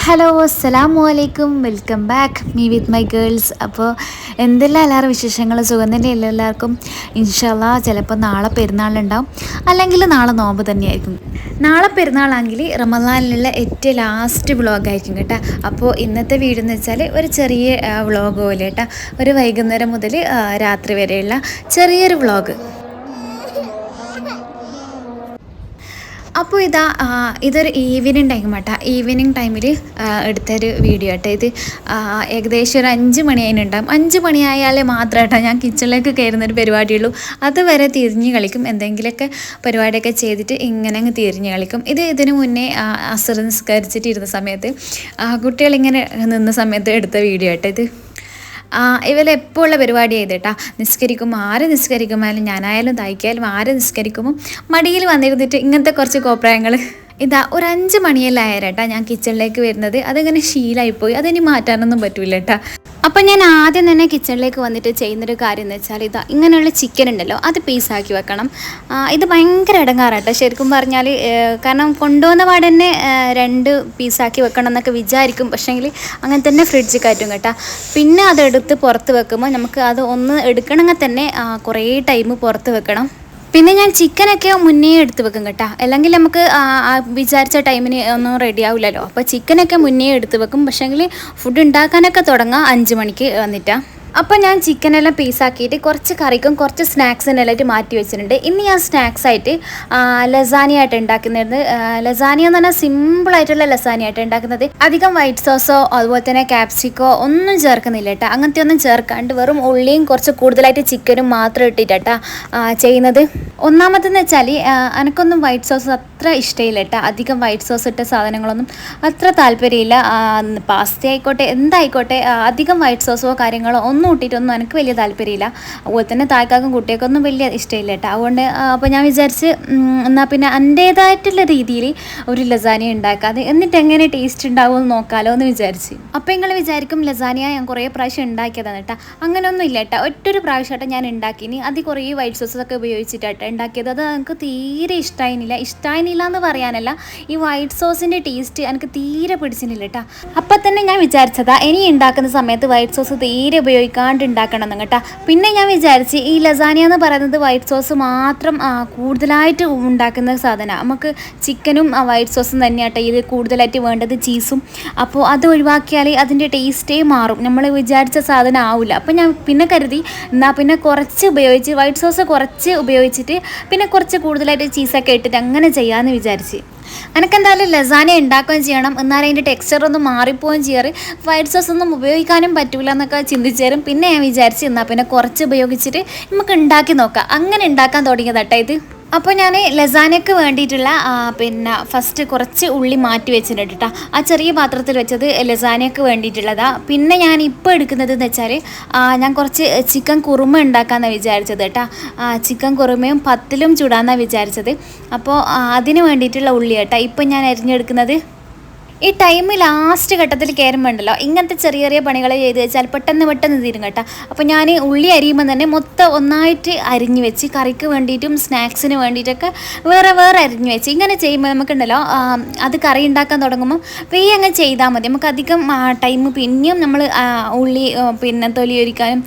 Hello അസ്സലാമു അലൈക്കും welcome back me with my girls. അപ്പോൾ എന്തെല്ലാം എല്ലാവരും വിശേഷങ്ങൾ സുഖം തന്നെയല്ലേ എല്ലാവർക്കും? ഇൻഷാല്ലാ ചിലപ്പോൾ നാളെ പെരുന്നാളുണ്ടാവും, അല്ലെങ്കിൽ നാളെ നോമ്പ് തന്നെയായിരിക്കും. നാളെ പെരുന്നാളാണെങ്കിൽ റമദാനിലുള്ള ഏറ്റവും ലാസ്റ്റ് വ്ളോഗായിരിക്കും കേട്ടോ. അപ്പോൾ ഇന്നത്തെ വീഡിയോ എന്ന് വെച്ചാൽ ഒരു ചെറിയ വ്ളോഗ് പോലെ കേട്ടോ, ഒരു വൈകുന്നേരം മുതൽ രാത്രി വരെയുള്ള ചെറിയൊരു വ്ളോഗ്. അപ്പോൾ ഇതൊരു ഈവനിങ് ടൈം കേട്ടോ. ഈവനിങ് ടൈമിൽ എടുത്തൊരു വീഡിയോ കേട്ടോ. ഇത് ഏകദേശം ഒരു 5 മണി അതിനുണ്ടാകും. 5 മണിയായാലേ മാത്രം കേട്ടോ ഞാൻ കിച്ചണിലേക്ക് കയറുന്നൊരു പരിപാടിയുള്ളൂ. അതുവരെ തിരിഞ്ഞ് കളിക്കും, എന്തെങ്കിലുമൊക്കെ പരിപാടിയൊക്കെ ചെയ്തിട്ട് ഇങ്ങനെ അങ്ങ് തിരിഞ്ഞ് കളിക്കും. ഇതിന് മുന്നേ അസർ നിസ്കരിച്ചിട്ട് ഇരുന്ന സമയത്ത് കുട്ടികളിങ്ങനെ നിന്ന സമയത്ത് എടുത്ത വീഡിയോ കേട്ടോ ഇത്. ഇവരെപ്പോൾ ഉള്ള പരിപാടി ചെയ്തിട്ടാ നിസ്കരിക്കുമ്പോൾ ആര് നിസ്കരിക്കുമ്പോഴും ഞാനായാലും തയ്ക്കായാലും ആര് നിസ്കരിക്കുമ്പോൾ മടിയിൽ വന്നിരുന്നിട്ട് ഇങ്ങനത്തെ കുറച്ച് കോപ്രായങ്ങൾ. ഒരു 5 മണിയെല്ലാം ആയേട്ടാ ഞാൻ കിച്ചണിലേക്ക് വരുന്നത്. അതിങ്ങനെ ശീലമായിപ്പോയി, അതിനി മാറ്റാനൊന്നും പറ്റൂല കേട്ടാ. അപ്പം ഞാൻ ആദ്യം തന്നെ കിച്ചണിലേക്ക് വന്നിട്ട് ചെയ്യുന്നൊരു കാര്യം എന്ന് വെച്ചാൽ ഇങ്ങനെയുള്ള ചിക്കൻ ഉണ്ടല്ലോ അത് പീസാക്കി വെക്കണം. ഇത് ഭയങ്കര ഇടങ്ങാറാട്ടോ ശരിക്കും പറഞ്ഞാൽ. കാരണം കൊണ്ടുവന്ന പാടെ തന്നെ 2 പീസാക്കി വെക്കണം എന്നൊക്കെ വിചാരിക്കും, പക്ഷേങ്കിൽ അങ്ങനെ തന്നെ ഫ്രിഡ്ജിൽ കയറ്റും കേട്ടോ. പിന്നെ അതെടുത്ത് പുറത്ത് വെക്കുമ്പോൾ നമുക്ക് അത് ഒന്ന് എടുക്കണമെങ്കിൽ തന്നെ കുറേ ടൈം പുറത്ത് വെക്കണം. പിന്നെ ഞാൻ ചിക്കനൊക്കെ മുന്നേ എടുത്ത് വെക്കും കേട്ടോ, അല്ലെങ്കിൽ നമുക്ക് വിചാരിച്ച ടൈമിന് ഒന്നും റെഡി ആവില്ലല്ലോ. അപ്പോൾ ചിക്കനൊക്കെ മുന്നേ എടുത്ത് വെക്കും, പക്ഷേങ്കിൽ ഫുഡ് ഉണ്ടാക്കാനൊക്കെ തുടങ്ങാം 5 മണിക്ക് വന്നിട്ടാണ്. അപ്പോൾ ഞാൻ ചിക്കനെല്ലാം പീസാക്കിയിട്ട് കുറച്ച് കറിക്കും കുറച്ച് സ്നാക്സിനെല്ലാം മാറ്റി വെച്ചിട്ടുണ്ട്. ഇന്ന് ഞാൻ സ്നാക്സായിട്ട് ലസാനിയായിട്ട് ഉണ്ടാക്കുന്നത്. ലസാനിയ എന്ന് പറഞ്ഞാൽ സിമ്പിളായിട്ടുള്ള ലസാനിയായിട്ട് ഉണ്ടാക്കുന്നത്. അധികം വൈറ്റ് സോസോ അതുപോലെ തന്നെ ക്യാപ്സിക്കോ ഒന്നും ചേർക്കുന്നില്ല കേട്ടോ. അങ്ങനത്തെ ഒന്നും ചേർക്കാണ്ട് വെറും ഉള്ളിയും കുറച്ച് കൂടുതലായിട്ട് ചിക്കനും മാത്രം ഇട്ടിട്ടാ ചെയ്യുന്നത്. ഒന്നാമതെന്ന് വെച്ചാൽ എനിക്കൊന്നും വൈറ്റ് സോസ് അത്ര ഇഷ്ടമില്ല കേട്ടോ. അധികം വൈറ്റ് സോസ് ഇട്ട സാധനങ്ങളൊന്നും അത്ര താല്പര്യമില്ല. പാസ്ത ആയിക്കോട്ടെ എന്തായിക്കോട്ടെ അധികം വൈറ്റ് സോസോ കാര്യങ്ങളോ ഒന്നും ഇട്ടിട്ടൊന്നും എനിക്ക് വലിയ താല്പര്യമില്ല. അതുപോലെ തന്നെ തായ്ക്കാക്കും കുട്ടികൾക്കൊന്നും വലിയ ഇഷ്ടമില്ല കേട്ടോ. അതുകൊണ്ട് അപ്പോൾ ഞാൻ വിചാരിച്ച് എന്നാൽ പിന്നെ എൻ്റേതായിട്ടുള്ള രീതിയിൽ ഒരു ലസാനിയ ഉണ്ടാക്കാതെ എന്നിട്ട് എങ്ങനെ ടേസ്റ്റ് ഉണ്ടാവുമെന്ന് നോക്കാമല്ലോ എന്ന് വിചാരിച്ച്. അപ്പോൾ നിങ്ങൾ വിചാരിക്കും ലസാനിയ ഞാൻ കുറേ പ്രാവശ്യം ഉണ്ടാക്കിയതാണ് കേട്ടോ. അങ്ങനെയൊന്നും ഇല്ല കേട്ടോ, ഒറ്റൊരു പ്രാവശ്യമായിട്ട് ഞാൻ ഉണ്ടാക്കിനി. അത് കുറേ വൈറ്റ് സോസൊക്കെ ഉപയോഗിച്ചിട്ടാണ് ഉണ്ടാക്കിയത്. അത് എനിക്ക് തീരെ ഇഷ്ടമായില്ല എന്ന് പറയാനല്ല, ഈ വൈറ്റ് സോസിൻ്റെ ടേസ്റ്റ് എനിക്ക് തീരെ പിടിച്ചിട്ടില്ല കേട്ടോ. അപ്പം തന്നെ ഞാൻ വിചാരിച്ചതാ ഇനി ഉണ്ടാക്കുന്ന സമയത്ത് വൈറ്റ് സോസ് തീരെ ഉപയോഗിക്കാണ്ട് ഉണ്ടാക്കണം എന്ന് കേട്ടോ. പിന്നെ ഞാൻ വിചാരിച്ച് ഈ ലസാനിയ എന്ന് പറയുന്നത് വൈറ്റ് സോസ് മാത്രം കൂടുതലായിട്ട് ഉണ്ടാക്കുന്ന സാധനമാണ്. നമുക്ക് ചിക്കനും വൈറ്റ് സോസും തന്നെയാട്ടോ ഇത് കൂടുതലായിട്ട് വേണ്ടത്, ചീസും. അപ്പോൾ അത് ഒഴിവാക്കിയാൽ അതിൻ്റെ ടേസ്റ്റേ മാറും, നമ്മൾ വിചാരിച്ച സാധനം ആവില്ല. അപ്പോൾ ഞാൻ പിന്നെ കരുതി എന്നാൽ പിന്നെ കുറച്ച് ഉപയോഗിച്ച് വൈറ്റ് സോസ് കുറച്ച് ഉപയോഗിച്ചിട്ട് പിന്നെ കുറച്ച് കൂടുതലായിട്ട് ചീസൊക്കെ ഇട്ടിട്ട് അങ്ങനെ ചെയ്യാമെന്ന് വിചാരിച്ച്. എനിക്കെന്തായാലും ലസാനിയ ഉണ്ടാക്കുകയും ചെയ്യണം, എന്നാലും അതിൻ്റെ ടെക്സ്ചറൊന്നും മാറിപ്പോവുകയും ചെയ്യാറ്. വൈറ്റ് സോസ് ഒന്നും ഉപയോഗിക്കാനും പറ്റൂല എന്നൊക്കെ ചിന്തിച്ചേരും. പിന്നെ ഞാൻ വിചാരിച്ച് എന്നാൽ പിന്നെ കുറച്ച് ഉപയോഗിച്ചിട്ട് നമുക്ക് ഉണ്ടാക്കി നോക്കാം. അങ്ങനെ ഉണ്ടാക്കാൻ തുടങ്ങിയതാട്ടോ ഇത്. അപ്പോൾ ഞാൻ ലസാനയ്ക്ക് വേണ്ടിയിട്ടുള്ള പിന്നെ ഫസ്റ്റ് കുറച്ച് ഉള്ളി മാറ്റി വെച്ചിട്ടുണ്ട് കേട്ടോ. ആ ചെറിയ പാത്രത്തിൽ വെച്ചത് ലസാനയ്ക്ക് വേണ്ടിയിട്ടുള്ളതാണ്. പിന്നെ ഞാൻ ഇപ്പോൾ എടുക്കുന്നത് എന്ന് വെച്ചാൽ ഞാൻ കുറച്ച് ചിക്കൻ കുറുമ ഉണ്ടാക്കാമെന്നാണ് വിചാരിച്ചത് കേട്ടോ. ചിക്കൻ കുറുമയും പത്തിലും ചുടാമെന്നാണ് വിചാരിച്ചത്. അപ്പോൾ അതിന് വേണ്ടിയിട്ടുള്ള ഉള്ളി കേട്ടോ ഇപ്പം ഞാൻ അരിഞ്ഞെടുക്കുന്നത്. ഈ ടൈം ലാസ്റ്റ് ഘട്ടത്തിൽ കയറുമ്പോണ്ടല്ലോ ഇങ്ങനത്തെ ചെറിയ ചെറിയ പണികൾ ചെയ്ത് വെച്ചാൽ പെട്ടെന്ന് തീരും കേട്ടോ. അപ്പോൾ ഞാൻ ഉള്ളി അരിയുമ്പോൾ തന്നെ മൊത്തം ഒന്നായിട്ട് അരിഞ്ഞ് വെച്ച് കറിക്ക് വേണ്ടിയിട്ടും സ്നാക്സിന് വേണ്ടിയിട്ടൊക്കെ വേറെ അരിഞ്ഞ് വെച്ച് ഇങ്ങനെ ചെയ്യുമ്പോൾ നമുക്കുണ്ടല്ലോ അത് കറി ഉണ്ടാക്കാൻ തുടങ്ങുമ്പോൾ അങ്ങ് ചെയ്താൽ മതി. നമുക്ക് അധികം ടൈം പിന്നെയും നമ്മൾ ഉള്ളി പിന്നെ തൊലിയൊരിക്കാനും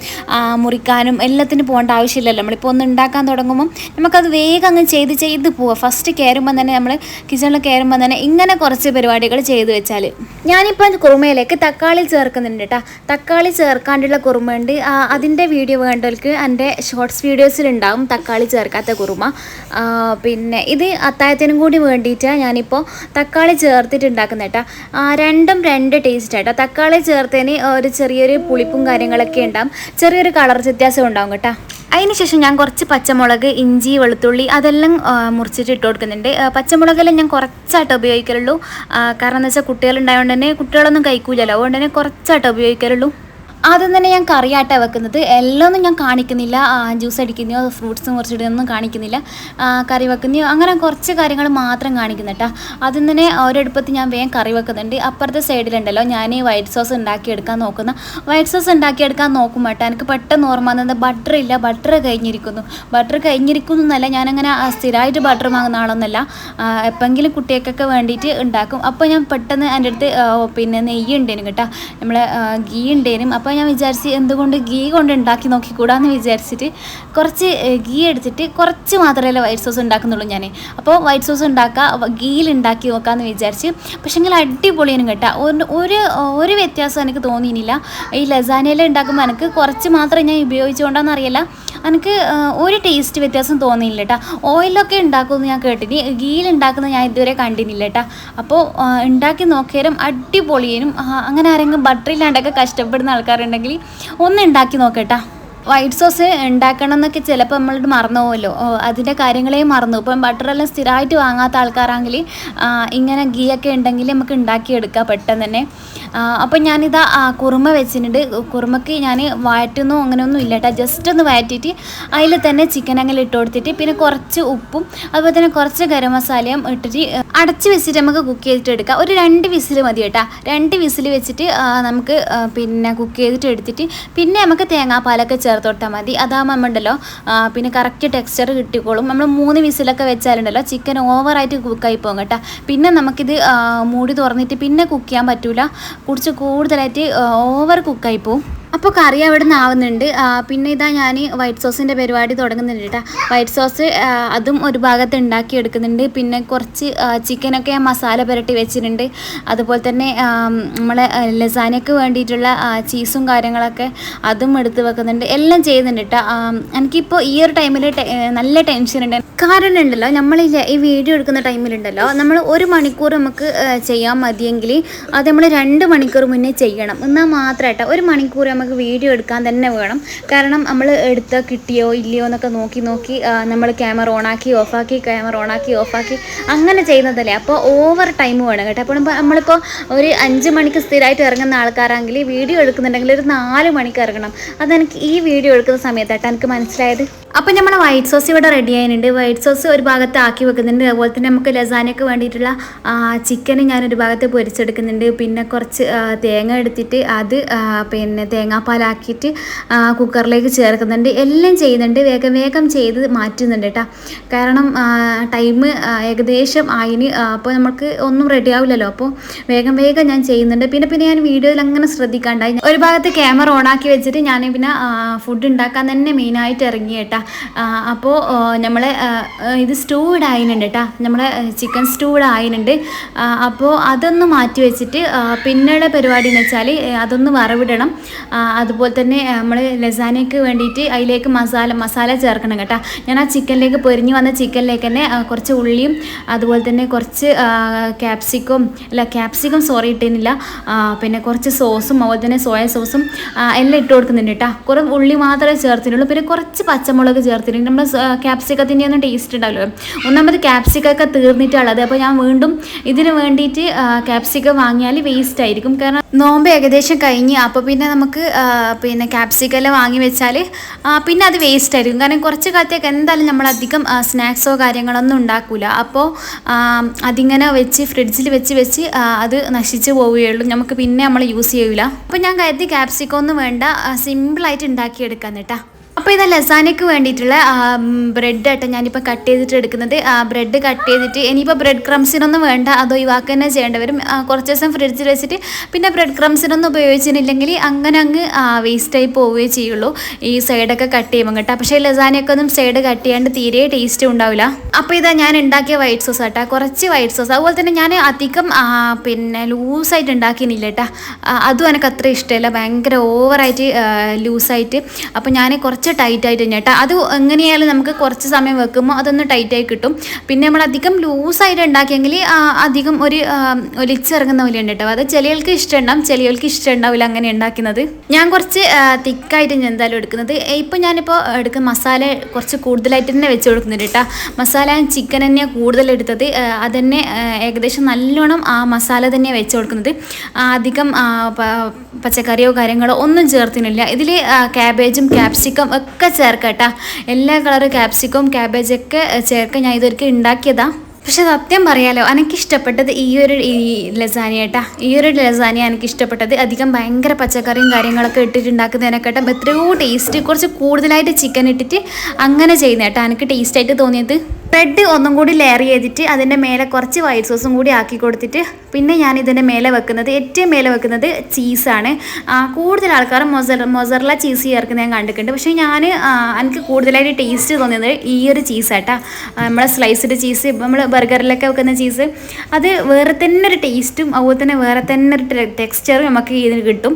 മുറിക്കാനും എല്ലാത്തിനും പോകേണ്ട ആവശ്യമില്ലല്ലോ. നമ്മളിപ്പോൾ ഒന്ന് ഉണ്ടാക്കാൻ തുടങ്ങുമ്പോൾ നമുക്കത് വേഗം അങ്ങ് ചെയ്ത് പോവാം. ഫസ്റ്റ് കയറുമ്പോൾ തന്നെ നമ്മൾ കിച്ചണിൽ കയറുമ്പോൾ തന്നെ ഇങ്ങനെ കുറച്ച് പരിപാടികൾ ചെയ്ത് വെച്ചാൽ. ഞാനിപ്പോൾ കുറുമയിലേക്ക് തക്കാളി ചേർക്കുന്നുണ്ട് കേട്ടോ. തക്കാളി ചേർക്കാണ്ടുള്ള കുറുമ ഉണ്ട്, അതിൻ്റെ വീഡിയോ വേണ്ടവർക്ക് എൻ്റെ ഷോർട്സ് വീഡിയോസിലുണ്ടാവും തക്കാളി ചേർക്കാത്ത കുറുമ. പിന്നെ ഇത് അത്താഴത്തിനും കൂടി വേണ്ടിയിട്ടാണ് ഞാനിപ്പോൾ തക്കാളി ചേർത്തിട്ട് ഉണ്ടാക്കുന്നത് കേട്ടോ. രണ്ടും 2 ടേസ്റ്റ് ആട്ടോ. തക്കാളി ചേർത്തതിന് ഒരു ചെറിയൊരു പുളിപ്പും കാര്യങ്ങളൊക്കെ ഉണ്ടാവും, ചെറിയൊരു കളർ വ്യത്യാസം ഉണ്ടാവും കേട്ടോ. അതിനുശേഷം ഞാൻ കുറച്ച് പച്ചമുളക്, ഇഞ്ചി, വെളുത്തുള്ളി അതെല്ലാം മുറിച്ചിട്ട് ഇട്ട് കൊടുക്കുന്നുണ്ട്. പച്ചമുളകെല്ലാം ഞാൻ കുറച്ചായിട്ട് ഉപയോഗിക്കലുള്ളൂ. കാരണം എന്ന് വെച്ചാൽ കുട്ടികളുണ്ടായതുകൊണ്ട് തന്നെ കുട്ടികളൊന്നും കഴിക്കൂലല്ലോ, അതുകൊണ്ട് തന്നെ കുറച്ചായിട്ട് ഉപയോഗിക്കലുള്ളൂ. ആദ്യം തന്നെ ഞാൻ കറിയാട്ടാണ് വെക്കുന്നത്. എല്ലാം ഞാൻ കാണിക്കുന്നില്ല. ജ്യൂസ് അടിക്കുന്നയോ ഫ്രൂട്ട്സ് മുറിച്ചിടുന്നൊന്നും കാണിക്കുന്നില്ല. കറി വെക്കുന്നയോ അങ്ങനെ കുറച്ച് കാര്യങ്ങൾ മാത്രം കാണിക്കുന്നു കേട്ടോ. ആദ്യം തന്നെ ഒരെടുപ്പത്ത് ഞാൻ വേഗം കറി വെക്കുന്നുണ്ട്. അപ്പുറത്തെ സൈഡിലുണ്ടല്ലോ ഞാൻ വൈറ്റ് സോസ് ഉണ്ടാക്കിയെടുക്കാൻ നോക്കും കേട്ടോ. എനിക്ക് പെട്ടെന്ന് ഓർമ്മ വന്നത് ബട്ടർ ഇല്ല, ബട്ടർ കഴിഞ്ഞിരിക്കുന്നു എന്നല്ല, ഞാനങ്ങനെ സ്ഥിരമായിട്ട് ബട്ടർ വാങ്ങുന്ന ആളൊന്നുമല്ല. എപ്പോഴെങ്കിലും കുട്ടികൾക്കൊക്കെ വേണ്ടിയിട്ട് ഉണ്ടാക്കും. അപ്പോൾ ഞാൻ പെട്ടെന്ന് എൻ്റെ അടുത്ത് പിന്നെ നെയ്യ് ഉണ്ടേനും കേട്ടോ, നമ്മളെ ഗീ ഉണ്ടേനും. അപ്പോൾ ഞാൻ വിചാരിച്ച് എന്തുകൊണ്ട് ഗീ കൊണ്ട് ഉണ്ടാക്കി നോക്കിക്കൂടാന്ന് വിചാരിച്ചിട്ട് കുറച്ച് ഗീ എടുത്തിട്ട് കുറച്ച് മാത്രമല്ല വൈറ്റ് സോസ് ഉണ്ടാക്കുന്നുള്ളൂ ഞാൻ. അപ്പോൾ വൈറ്റ് സോസ് ഗീയിൽ ഉണ്ടാക്കി നോക്കാമെന്ന് വിചാരിച്ച്. പക്ഷേങ്കിൽ അടിപൊളിയാണ് കേട്ടോ. ഒരു വ്യത്യാസം എനിക്ക് തോന്നിയില്ല. ഈ ലസാനയിൽ ഉണ്ടാക്കുമ്പോൾ എനിക്ക് കുറച്ച് മാത്രം ഞാൻ ഉപയോഗിച്ചുകൊണ്ടാണെന്ന് അറിയില്ല, എനിക്ക് ഒരു ടേസ്റ്റ് വ്യത്യാസം തോന്നിയില്ല കേട്ടോ. ഓയിലൊക്കെ ഉണ്ടാക്കുമെന്ന് ഞാൻ കേട്ടിട്ട്, ഗീയിൽ ഉണ്ടാക്കുന്നത് ഞാൻ ഇതുവരെ കണ്ടിട്ടില്ല കേട്ടോ. അപ്പോൾ ഉണ്ടാക്കി നോക്കിയാലും അടിപൊളിയും. അങ്ങനെ ആരെങ്കിലും ബട്ടർ ഇല്ലാണ്ടൊക്കെ കഷ്ടപ്പെടുന്ന ആൾക്കാരുണ്ടെങ്കിൽ ഒന്ന് ഉണ്ടാക്കി നോക്കട്ടോ. വൈറ്റ് സോസ് ഉണ്ടാക്കണം എന്നൊക്കെ ചിലപ്പോൾ നമ്മളോട് മറന്നു പോകുമല്ലോ, അതിൻ്റെ കാര്യങ്ങളെ മറന്നു. ഇപ്പം ബട്ടറെല്ലാം സ്ഥിരമായിട്ട് വാങ്ങാത്ത ആൾക്കാരാണെങ്കിൽ ഇങ്ങനെ ഗീ ഒക്കെ ഉണ്ടെങ്കിൽ നമുക്ക് ഉണ്ടാക്കിയെടുക്കാം പെട്ടെന്ന് തന്നെ. അപ്പം ഞാനിതാ കുറുമ വെച്ചിട്ടുണ്ട്. കുറുമയ്ക്ക് ഞാൻ വഴറ്റുന്നോ അങ്ങനെയൊന്നും ഇല്ല കേട്ടോ. ജസ്റ്റ് ഒന്ന് വഴറ്റിയിട്ട് അതിൽ തന്നെ ചിക്കൻ അങ്ങനെ ഇട്ട് കൊടുത്തിട്ട് പിന്നെ കുറച്ച് ഉപ്പും അതുപോലെ തന്നെ കുറച്ച് ഗരം മസാലയും ഇട്ടിട്ട് അടച്ച് വെച്ചിട്ട് നമുക്ക് കുക്ക് ചെയ്തിട്ട് എടുക്കാം. ഒരു 2 വിസിൽ മതി കേട്ടോ. 2 വിസിൽ വെച്ചിട്ട് നമുക്ക് പിന്നെ കുക്ക് ചെയ്തിട്ട് എടുത്തിട്ട് പിന്നെ നമുക്ക് തേങ്ങാപ്പാലൊക്കെ ചേർത്തോട്ടാൽ മതി. അതാകുമ്പോൾ നമ്മളുണ്ടല്ലോ പിന്നെ കറക്റ്റ് ടെക്സ്ചർ കിട്ടിക്കോളും. നമ്മൾ 3 വിസിലൊക്കെ വെച്ചാലുണ്ടല്ലോ ചിക്കൻ ഓവറായിട്ട് കുക്കായി പോകും കേട്ടോ. പിന്നെ നമുക്കിത് മൂടി തുറന്നിട്ട് പിന്നെ കുക്ക് ചെയ്യാൻ പറ്റൂല, കുറച്ച് കൂടുതലായിട്ട് ഓവർ കുക്കായി പോവും. അപ്പോൾ കറി അവിടെ നിന്ന് ആവുന്നുണ്ട്. പിന്നെ ഇതാ ഞാൻ വൈറ്റ് സോസിൻ്റെ പരിപാടി തുടങ്ങുന്നുണ്ട് കേട്ടോ. വൈറ്റ് സോസ് അതും ഒരു ഭാഗത്ത് ഉണ്ടാക്കി എടുക്കുന്നുണ്ട്. പിന്നെ കുറച്ച് ചിക്കനൊക്കെ ഞാൻ മസാല പുരട്ടി വെച്ചിട്ടുണ്ട്. അതുപോലെ തന്നെ നമ്മളെ ലസാനയ്ക്ക് വേണ്ടിയിട്ടുള്ള ചീസും കാര്യങ്ങളൊക്കെ അതും എടുത്ത് വെക്കുന്നുണ്ട്. എല്ലാം ചെയ്യുന്നുണ്ട് കേട്ടോ. എനിക്കിപ്പോൾ ഈ ഒരു ടൈമിൽ നല്ല ടെൻഷൻ ഉണ്ട്. കാരണം ഉണ്ടല്ലോ, നമ്മൾ ഈ വീഡിയോ എടുക്കുന്ന ടൈമിലുണ്ടല്ലോ, നമ്മൾ 1 മണിക്കൂർ നമുക്ക് ചെയ്യാൻ മതിയെങ്കിൽ അത് നമ്മൾ 2 മണിക്കൂർ മുന്നേ ചെയ്യണം. എന്നാൽ മാത്രമായിട്ട് 1 മണിക്കൂർ നമുക്ക് വീഡിയോ എടുക്കാൻ തന്നെ വേണം. കാരണം നമ്മൾ കിട്ടിയോ ഇല്ലയോ എന്നൊക്കെ നോക്കി നമ്മൾ ക്യാമറ ഓണാക്കി ഓഫാക്കി അങ്ങനെ ചെയ്യുന്നതല്ലേ. അപ്പോൾ ഓവർ ടൈം വേണം കേട്ടോ. അപ്പോൾ നമ്മളിപ്പോൾ ഒരു 5 മണിക്ക് സ്ഥിരമായിട്ട് ഇറങ്ങുന്ന ആൾക്കാരാണെങ്കിൽ വീഡിയോ എടുക്കുന്നുണ്ടെങ്കിൽ ഒരു 4 മണിക്ക് ഇറങ്ങണം. അതെനിക്ക് ഈ വീഡിയോ എടുക്കുന്ന സമയത്തായിട്ട് എനിക്ക് മനസ്സിലായത്. അപ്പോൾ നമ്മൾ വൈറ്റ് സോസ് ഇവിടെ റെഡി ആയിട്ടുണ്ട്. വൈറ്റ് സോസ് ഒരു ഭാഗത്ത് ആക്കി വെക്കുന്നുണ്ട്. അതുപോലെ തന്നെ നമുക്ക് ലസാനയ്ക്ക് വേണ്ടിയിട്ടുള്ള ചിക്കൻ ഞാനൊരു ഭാഗത്ത് പൊരിച്ചെടുക്കുന്നുണ്ട്. പിന്നെ കുറച്ച് തേങ്ങ എടുത്തിട്ട് അത് പിന്നെ തേങ്ങാപ്പാലാക്കിയിട്ട് കുക്കറിലേക്ക് ചേർക്കുന്നുണ്ട്. എല്ലാം ചെയ്യുന്നുണ്ട്. വേഗം ചെയ്ത് മാറ്റുന്നുണ്ട് കേട്ടോ. കാരണം ടൈം ഏകദേശം ആയിന്. അപ്പോൾ നമുക്ക് ഒന്നും റെഡി ആവില്ലല്ലോ. അപ്പോൾ വേഗം ഞാൻ ചെയ്യുന്നുണ്ട്. പിന്നെ ഞാൻ വീഡിയോയിൽ അങ്ങനെ ശ്രദ്ധിക്കാണ്ടായി. ഒരു ഭാഗത്ത് ക്യാമറ ഓണാക്കി വെച്ചിട്ട് ഞാൻ പിന്നെ ഫുഡ് ഉണ്ടാക്കാൻ തന്നെ മെയിനായിട്ട് ഇറങ്ങി കേട്ടോ. അപ്പോൾ നമ്മൾ ഇത് സ്റ്റൂഡ് ആയിനുണ്ട് കേട്ടോ. നമ്മളെ ചിക്കൻ സ്റ്റൂഡ് ആയിനുണ്ട്. അപ്പോൾ അതൊന്ന് മാറ്റി വെച്ചിട്ട് പിന്നീട് പരിപാടി എന്ന് വെച്ചാൽ അതൊന്ന് വറവിടണം. അതുപോലെ തന്നെ നമ്മൾ ലസാനയ്ക്ക് വേണ്ടിയിട്ട് അതിലേക്ക് മസാല ചേർക്കണം കേട്ടോ. ഞാൻ ആ ചിക്കനിലേക്ക് പൊരിഞ്ഞ് വന്ന ചിക്കനിലേക്ക് തന്നെ കുറച്ച് ഉള്ളിയും അതുപോലെ തന്നെ കുറച്ച് ക്യാപ്സിക്കം ഇട്ടില്ല. പിന്നെ കുറച്ച് സോസും അതുപോലെ തന്നെ സോയ സോസും എല്ലാം ഇട്ട് കൊടുക്കുന്നുണ്ട് കേട്ടോ. കുറേ ഉള്ളി മാത്രമേ ചേർത്തിട്ടുള്ളൂ. പിന്നെ കുറച്ച് പച്ചമുളക് ചേർത്തിട്ടുണ്ട്. നമ്മൾ ക്യാപ്സിക്കത്തിൻ്റെ ഒന്നും ടേസ്റ്റ് ഉണ്ടാവില്ല. ഒന്നാമത് ക്യാപ്സിക്കൊക്കെ തീർന്നിട്ടുള്ളത്. അപ്പോൾ ഞാൻ വീണ്ടും ഇതിന് വേണ്ടിയിട്ട് ക്യാപ്സിക്കം വാങ്ങിയാൽ വേസ്റ്റ് ആയിരിക്കും. കാരണം നോമ്പ് ഏകദേശം കഴിഞ്ഞ്. അപ്പോൾ പിന്നെ നമുക്ക് പിന്നെ ക്യാപ്സിക്കെല്ലാം വാങ്ങി വെച്ചാൽ പിന്നെ അത് വേസ്റ്റ് ആയിരിക്കും. കാരണം കുറച്ച് കാലത്തേക്ക് എന്തായാലും നമ്മളധികം സ്നാക്സോ കാര്യങ്ങളൊന്നും ഉണ്ടാക്കില്ല. അപ്പോൾ അതിങ്ങനെ ഫ്രിഡ്ജിൽ വെച്ച് അത് നശിച്ച് പോവുകയുള്ളൂ. നമുക്ക് പിന്നെ നമ്മൾ യൂസ് ചെയ്യില്ല. അപ്പോൾ ഞാൻ കരുതി ക്യാപ്സിക്കം ഒന്നും വേണ്ട, സിമ്പിളായിട്ട് ഉണ്ടാക്കിയെടുക്കാൻ കേട്ടോ. അപ്പോൾ ഇത് ലസാനയ്ക്ക് വേണ്ടിയിട്ടുള്ള ബ്രെഡ് ആട്ടോ ഞാനിപ്പോൾ കട്ട് ചെയ്തിട്ട് എടുക്കുന്നത്. ബ്രെഡ് കട്ട് ചെയ്തിട്ട് ഇനിയിപ്പോൾ ബ്രെഡ് ക്രംസിനൊന്നും വേണ്ട, അത് ഒഴിവാക്കുക തന്നെ ചെയ്യേണ്ടി വരും. കുറച്ച് ദിവസം ഫ്രിഡ്ജിൽ വെച്ചിട്ട് പിന്നെ ബ്രെഡ് ക്രംസിനൊന്നും ഉപയോഗിച്ചിട്ടില്ലെങ്കിൽ അങ്ങനെ വേസ്റ്റായി പോവുകയേ ചെയ്യുള്ളൂ ഈ സൈഡൊക്കെ കട്ട് ചെയ്യുമ്പോൾ കേട്ടോ. പക്ഷേ ലസാനയൊക്കെ ഒന്നും സൈഡ് കട്ട് ചെയ്യാണ്ട് തീരെ ടേസ്റ്റ് ഉണ്ടാവില്ല. അപ്പോൾ ഇതാ ഞാൻ ഉണ്ടാക്കിയ വൈറ്റ് സോസ് കേട്ടോ, കുറച്ച് വൈറ്റ് സോസ്. അതുപോലെ തന്നെ ഞാൻ അധികം പിന്നെ ലൂസായിട്ട് ഉണ്ടാക്കിയില്ല കേട്ടോ. അതും എനിക്ക് അത്ര ഇഷ്ടമല്ല, ഭയങ്കര ഓവറായിട്ട് ലൂസായിട്ട്. അപ്പോൾ ഞാൻ കുറച്ച് കുറച്ച് ടൈറ്റായിട്ട് തന്നെ കേട്ടോ. അത് എങ്ങനെയായാലും നമുക്ക് കുറച്ച് സമയം വെക്കുമ്പോൾ അതൊന്ന് ടൈറ്റായി കിട്ടും. പിന്നെ നമ്മൾ അധികം ലൂസായിട്ട് ഉണ്ടാക്കിയെങ്കിൽ അധികം ഒരു ഒലിച്ചിറങ്ങുന്ന പോലെ ഉണ്ട് കേട്ടോ. അത് ചിലർക്ക് ഇഷ്ടമുണ്ടാവും, ചിലർക്ക് ഇഷ്ടം ഉണ്ടാവില്ല അങ്ങനെ ഉണ്ടാക്കുന്നത്. ഞാൻ കുറച്ച് തിക്കായിട്ട് ഞാൻ എന്തായാലും എടുക്കുന്നത്. ഇപ്പം ഞാനിപ്പോൾ എടുക്കുന്ന മസാല കുറച്ച് കൂടുതലായിട്ട് തന്നെ വെച്ച് കൊടുക്കുന്നുണ്ട് കേട്ടോ. മസാല ചിക്കൻ തന്നെയാണ് കൂടുതൽ എടുത്തത്. അതന്നെ ഏകദേശം നല്ലോണം ആ മസാല തന്നെയാണ് വെച്ച് കൊടുക്കുന്നത്. അധികം പച്ചക്കറിയോ കാര്യങ്ങളോ ഒന്നും ചേർത്തിനില്ല. ഇതിൽ ക്യാബേജും ക്യാപ്സിക്കം ഒക്കെ ചേർക്കാം കേട്ടോ. എല്ലാ കളറ് ക്യാപ്സിക്കവും ക്യാബേജൊക്കെ ചേർക്കാൻ ഞാൻ ഇതൊരിക്കൽ ഉണ്ടാക്കിയതാണ്. പക്ഷെ സത്യം പറയാലോ, എനിക്കിഷ്ടപ്പെട്ടത് ഈ ലസാനിയ കേട്ടാ. ഈ ഒരു ലസാനിയ എനിക്കിഷ്ടപ്പെട്ടത്. അധികം ഭയങ്കര പച്ചക്കറിയും കാര്യങ്ങളൊക്കെ ഇട്ടിട്ടുണ്ടാക്കുന്നതിനെക്കാട്ടും എത്രയോ ടേസ്റ്റ് കുറച്ച് കൂടുതലായിട്ട് ചിക്കൻ ഇട്ടിട്ട് അങ്ങനെ ചെയ്യുന്ന കേട്ടോ എനിക്ക് ടേസ്റ്റായിട്ട് തോന്നിയത്. ബ്രെഡ് ഒന്നും കൂടി ലെയർ ചെയ്തിട്ട് അതിൻ്റെ മേലെ കുറച്ച് വൈറ്റ് സോസും കൂടി ആക്കി കൊടുത്തിട്ട് പിന്നെ ഞാൻ ഇതിൻ്റെ മേലെ വെക്കുന്നത്, ഏറ്റവും മേലെ വെക്കുന്നത് ചീസാണ്. കൂടുതൽ ആൾക്കാർ മൊസറല്ല ചീസ് ചേർക്കുന്നത് ഞാൻ കണ്ടിട്ടുണ്ട്. പക്ഷേ എനിക്ക് കൂടുതലായിട്ട് ടേസ്റ്റ് തോന്നിയത് ഈ ഒരു ചീസാട്ടാ. നമ്മളെ സ്ലൈസ്ഡ് ചീസ്, നമ്മൾ ബർഗറിലൊക്കെ വെക്കുന്ന ചീസ്, അത് വേറെ തന്നെ ഒരു ടേസ്റ്റും അതുപോലെ തന്നെ വേറെ തന്നെ ഒരു ടെക്സ്ചറും നമുക്ക് ഇതിന് കിട്ടും.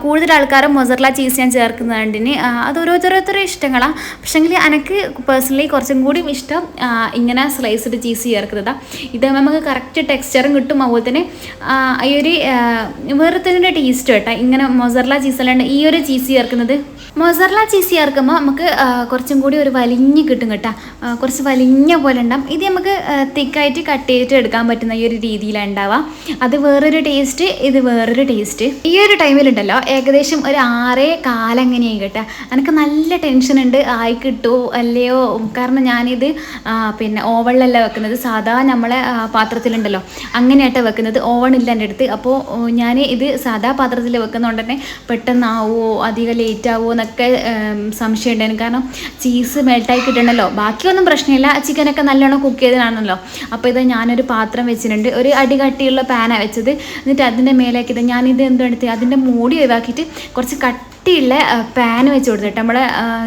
കൂടുതൽ ആൾക്കാരും മൊസറല്ല ചീസ് ഞാൻ ചേർക്കുന്നതുകൊണ്ടിന് അത് ഓരോരുത്തരുടെ ഇഷ്ടങ്ങളാണ്. പക്ഷേങ്കിൽ എനിക്ക് പേഴ്സണലി കുറച്ചും കൂടി ഇഷ്ടം ഇങ്ങനെ സ്ലൈസ്ഡ് ചീസ് ചേർക്കുന്നതാണ്. ഇത് നമുക്ക് കറക്റ്റ് ടെക്സ്ചറും കിട്ടും. അതുപോലെ തന്നെ ഈ ഒരു വേറെ തന്നെ ടേസ്റ്റ് കേട്ടോ. ഇങ്ങനെ മൊസറല്ല ചീസ് അല്ലാണ്ട് ഈ ഒരു ചീസ് ചേർക്കുന്നത്. മൊസറല്ല ചീസ് ചേർക്കുമ്പോൾ നമുക്ക് കുറച്ചും കൂടി ഒരു വലിഞ്ഞ് കിട്ടും കേട്ടോ. കുറച്ച് വലിഞ്ഞ പോലെ ഉണ്ടാവും. ഇത് നമുക്ക് തിക്കായിട്ട് കട്ട് ചെയ്തിട്ട് എടുക്കാൻ പറ്റുന്ന ഈ ഒരു രീതിയിലാണ് ഉണ്ടാവുക. അത് വേറൊരു ടേസ്റ്റ്, ഇത് വേറൊരു ടേസ്റ്റ്. ഈ ഒരു ടൈമിലുണ്ടല്ലോ ഏകദേശം ഒരു 6:15 അങ്ങനെയായി കേട്ടോ. എനിക്ക് നല്ല ടെൻഷൻ ഉണ്ട്, ആയി കിട്ടുമോ അല്ലയോ. കാരണം ഞാനിത് പിന്നെ ഓവണിലല്ല വെക്കുന്നത്, സാധാ നമ്മളെ പാത്രത്തിലുണ്ടല്ലോ അങ്ങനെയായിട്ട് വെക്കുന്നത്. ഓവണില്ല എൻ്റെ അടുത്ത്. അപ്പോൾ ഞാൻ ഇത് സാധാ പാത്രത്തിൽ വെക്കുന്നതുകൊണ്ട് തന്നെ പെട്ടെന്നാവോ അധികം ലേറ്റ് ആവുമോ എന്നൊക്കെ സംശയം ഉണ്ടായിരുന്നു. കാരണം ചീസ് മെൽട്ടായി കിട്ടണമല്ലോ. ബാക്കിയൊന്നും പ്രശ്നമില്ല, ചിക്കനൊക്കെ നല്ലോണം കുക്ക് ചെയ്തതാണല്ലോ. അപ്പോൾ ഇത് ഞാനൊരു പാത്രം വെച്ചിട്ടുണ്ട്. ഒരു അടികട്ടിയുള്ള പാനാണ് വെച്ചത്. എന്നിട്ട് അതിൻ്റെ മേലേക്കിത് ഞാനിത് എന്തെടുത്ത് അതിൻ്റെ മൂടി ഒഴിവാക്കിയിട്ട് കുറച്ച് കട്ടിയുള്ള പാൻ വെച്ച് കൊടുത്തിട്ട് നമ്മളെ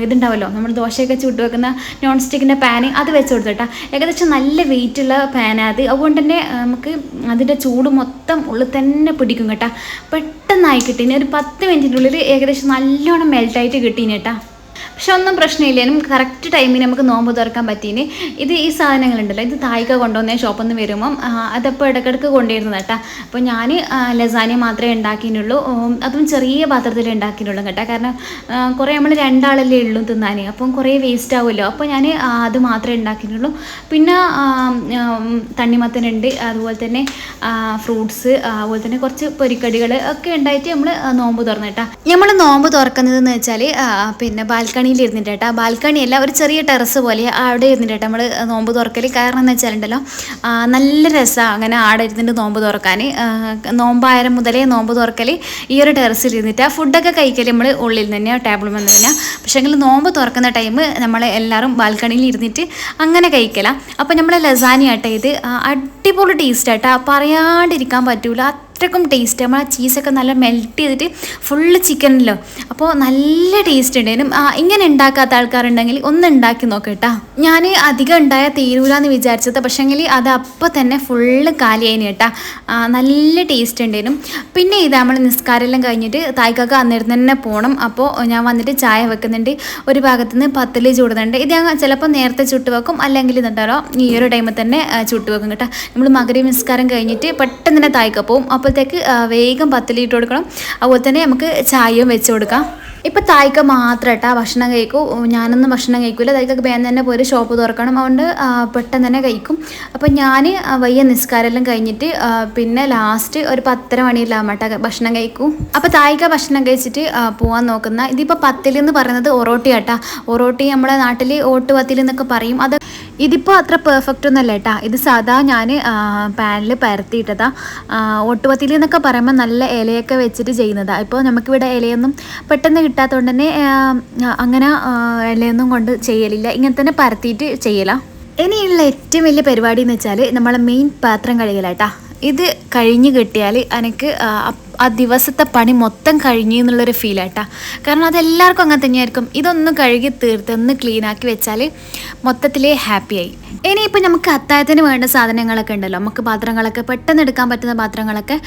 ഇതുണ്ടാവുമല്ലോ, നമ്മൾ ദോശയൊക്കെ ചുട്ട് വെക്കുന്ന നോൺ സ്റ്റിക്കിൻ്റെ പാന്, അത് വെച്ച് കൊടുത്തിട്ടാ. ഏകദേശം നല്ല വെയിറ്റുള്ള പാനാണ് അത്. അതുകൊണ്ട് തന്നെ നമുക്ക് അതിൻ്റെ ചൂട് മൊത്തം ഉള്ളിൽ തന്നെ പിടിക്കും കേട്ടോ. പെട്ടെന്നായി കിട്ടീന്. ഒരു 10 മിനിറ്റിനുള്ളിൽ ഏകദേശം നല്ലോണം മെൽട്ടായിട്ട് കിട്ടീന് കേട്ടോ. പക്ഷെ ഒന്നും പ്രശ്നമില്ലേനും കറക്റ്റ് ടൈമിന് നമുക്ക് നോമ്പ് തുറക്കാൻ പറ്റീന്. ഈ സാധനങ്ങളുണ്ടല്ലോ, ഇത് തായ്ക്ക കൊണ്ടുവന്ന ഷോപ്പിൽ നിന്ന് വരുമ്പം അതപ്പോൾ ഇടയ്ക്കിടയ്ക്ക് കൊണ്ടുവരുന്നത് കേട്ടോ. അപ്പോൾ ഞാൻ ലസാനിയ മാത്രമേ ഉണ്ടാക്കിയിട്ടുള്ളൂ. അതും ചെറിയ പാത്രത്തിൽ ഉണ്ടാക്കിയിട്ടുള്ളൂ കേട്ടോ. കാരണം കുറേ നമ്മൾ 2 ആളല്ലേ ഉള്ളൂ തിന്നാൻ, അപ്പം കുറേ വേസ്റ്റ് ആവുമല്ലോ. അപ്പോൾ ഞാൻ അത് മാത്രമേ ഉണ്ടാക്കിയിട്ടുള്ളൂ. പിന്നെ തണ്ണിമത്തനുണ്ട്, അതുപോലെ തന്നെ ഫ്രൂട്ട്സ്, അതുപോലെ തന്നെ കുറച്ച് പൊരിക്കടികൾ ഒക്കെ ഉണ്ടായിട്ട് നമ്മൾ നോമ്പ് തുറന്നു കേട്ടോ. നമ്മൾ നോമ്പ് തുറക്കുന്നതെന്ന് വെച്ചാൽ പിന്നെ ബാൽക്കണിയിൽ ഇരുന്നിട്ട് കേട്ടോ. ബാൽക്കണിയല്ല, ഒരു ചെറിയ ടെറസ് പോലെ അവിടെ ഇരുന്നിട്ട് കേട്ടോ നമ്മൾ നോമ്പ് തുറക്കൽ. കാരണം എന്ന് വെച്ചാലുണ്ടല്ലോ നല്ല രസമാണ് അങ്ങനെ ആടെ ഇരുന്നിട്ട് നോമ്പ് തുറക്കാൻ. നോമ്പായിരം മുതലേ നോമ്പ് തുറക്കൽ ഈ ഒരു ടെറസിൽ ഇരുന്നിട്ട് ഫുഡൊക്കെ കഴിക്കൽ നമ്മൾ ഉള്ളിൽ തന്നെ ടേബിൾ വന്നു കഴിഞ്ഞാൽ. പക്ഷേ എങ്കിൽ നോമ്പ് തുറക്കുന്ന ടൈം നമ്മൾ എല്ലാവരും ബാൽക്കണിയിൽ ഇരുന്നിട്ട് അങ്ങനെ കഴിക്കലാണ്. അപ്പോൾ നമ്മൾ ലസാനിയ ആട്ടെ, ഇത് അടിപൊളി ടേസ്റ്റ് ആട്ടോ, പറയാണ്ടിരിക്കാൻ പറ്റൂല. അത്രക്കും ടേസ്റ്റ്. നമ്മൾ ആ ചീസൊക്കെ നല്ല മെൽറ്റ് ചെയ്തിട്ട് ഫുള്ള് ചിക്കനല്ലോ, അപ്പോൾ നല്ല ടേസ്റ്റ് ഉണ്ടായിരുന്നു. ഇങ്ങനെ ഉണ്ടാക്കാത്ത ആൾക്കാരുണ്ടെങ്കിൽ ഒന്ന് ഉണ്ടാക്കി നോക്കട്ടോ. ഞാൻ അധികം ഉണ്ടായ തീരൂലെന്ന് വിചാരിച്ചത്, പക്ഷേങ്കിൽ അത് അപ്പം തന്നെ ഫുള്ള് കാലിയായിന് കേട്ടോ. നല്ല ടേസ്റ്റ് ഉണ്ടായിരുന്നു. പിന്നെ ഇത് നമ്മൾ നിസ്കാരമെല്ലാം കഴിഞ്ഞിട്ട് തായ്ക്കൊക്കെ അന്നേരം തന്നെ പോകണം. അപ്പോൾ ഞാൻ വന്നിട്ട് ചായ വെക്കുന്നുണ്ട്. ഒരു ഭാഗത്ത് നിന്ന് പത്തല് ചൂടുന്നുണ്ട്. ഇത് ഞാൻ ചിലപ്പോൾ നേരത്തെ ചുട്ട് വെക്കും, അല്ലെങ്കിൽ ഇതുണ്ടല്ലോ ഈ ഒരു ടൈമിൽ തന്നെ ചുട്ട് വെക്കും കേട്ടോ. നമ്മൾ മഗ്‌രിബ് നിസ്കാരം കഴിഞ്ഞിട്ട് പെട്ടെന്ന് തന്നെ തായ്ക്ക പോവും. അപ്പോഴത്തേക്ക് വേഗം പത്തലിട്ട് കൊടുക്കണം. അതുപോലെ തന്നെ നമുക്ക് ചായയും വെച്ച് കൊടുക്കാം. ഇപ്പോൾ തായ്ക്ക മാത്രം കേട്ടോ ഭക്ഷണം കഴിക്കും. ഞാനൊന്നും ഭക്ഷണം കഴിക്കില്ല. തായ്ക്കൊക്കെ വേഗം തന്നെ പോയി ഷോപ്പ് തുറക്കണം, അതുകൊണ്ട് പെട്ടെന്ന് തന്നെ കഴിക്കും. അപ്പോൾ ഞാൻ വയ്യ നിസ്കാരമെല്ലാം കഴിഞ്ഞിട്ട് പിന്നെ ലാസ്റ്റ് ഒരു 10:30 മണിയിലാവട്ടെ ഭക്ഷണം കഴിക്കും. അപ്പോൾ തായ്ക്ക ഭക്ഷണം കഴിച്ചിട്ട് പോകാൻ നോക്കുന്ന. ഇതിപ്പോൾ പത്തിൽ എന്ന് പറയുന്നത് ഒറോട്ടി കേട്ടോ. ഒറോട്ടി നമ്മളെ നാട്ടിൽ ഓട്ട് പത്തിൽ എന്നൊക്കെ പറയും. അത് ഇതിപ്പോൾ അത്ര പെർഫെക്റ്റ് ഒന്നുമല്ല കേട്ടോ. ഇത് സാധാ ഞാൻ പാനിൽ പരത്തിയിട്ടതാ. ഒട്ടുപത്തിൽ എന്നൊക്കെ പറയുമ്പോൾ നല്ല ഇലയൊക്കെ വെച്ചിട്ട് ചെയ്യുന്നതാണ്. ഇപ്പോൾ നമുക്കിവിടെ ഇലയൊന്നും പെട്ടെന്ന് കിട്ടാത്തതുകൊണ്ട് തന്നെ അങ്ങനെ ഇലയൊന്നും കൊണ്ട് ചെയ്യലില്ല, ഇങ്ങനെ തന്നെ പരത്തിയിട്ട് ചെയ്യല. ഇനിയുള്ള ഏറ്റവും വലിയ പരിപാടി എന്ന് വെച്ചാൽ നമ്മളെ മെയിൻ പാത്രം കഴുകലാട്ടാ. ഇത് കഴിഞ്ഞ് കിട്ടിയാൽ എനിക്ക് ആ ദിവസത്തെ പണി മൊത്തം കഴിഞ്ഞു എന്നുള്ളൊരു ഫീലാട്ടാ. കാരണം അതെല്ലാവർക്കും അങ്ങനെ തന്നെയായിരിക്കും. ഇതൊന്ന് കഴുകി തീർത്ത് ഒന്ന് ക്ലീനാക്കി വെച്ചാൽ മൊത്തത്തിൽ ഹാപ്പിയായി. ഇനിയിപ്പോൾ നമുക്ക് അത്താഴത്തിന് വേണ്ട സാധനങ്ങളൊക്കെ ഉണ്ടല്ലോ, നമുക്ക് പാത്രങ്ങളൊക്കെ പെട്ടെന്ന് എടുക്കാൻ പറ്റുന്ന പാത്രങ്ങളൊക്കെ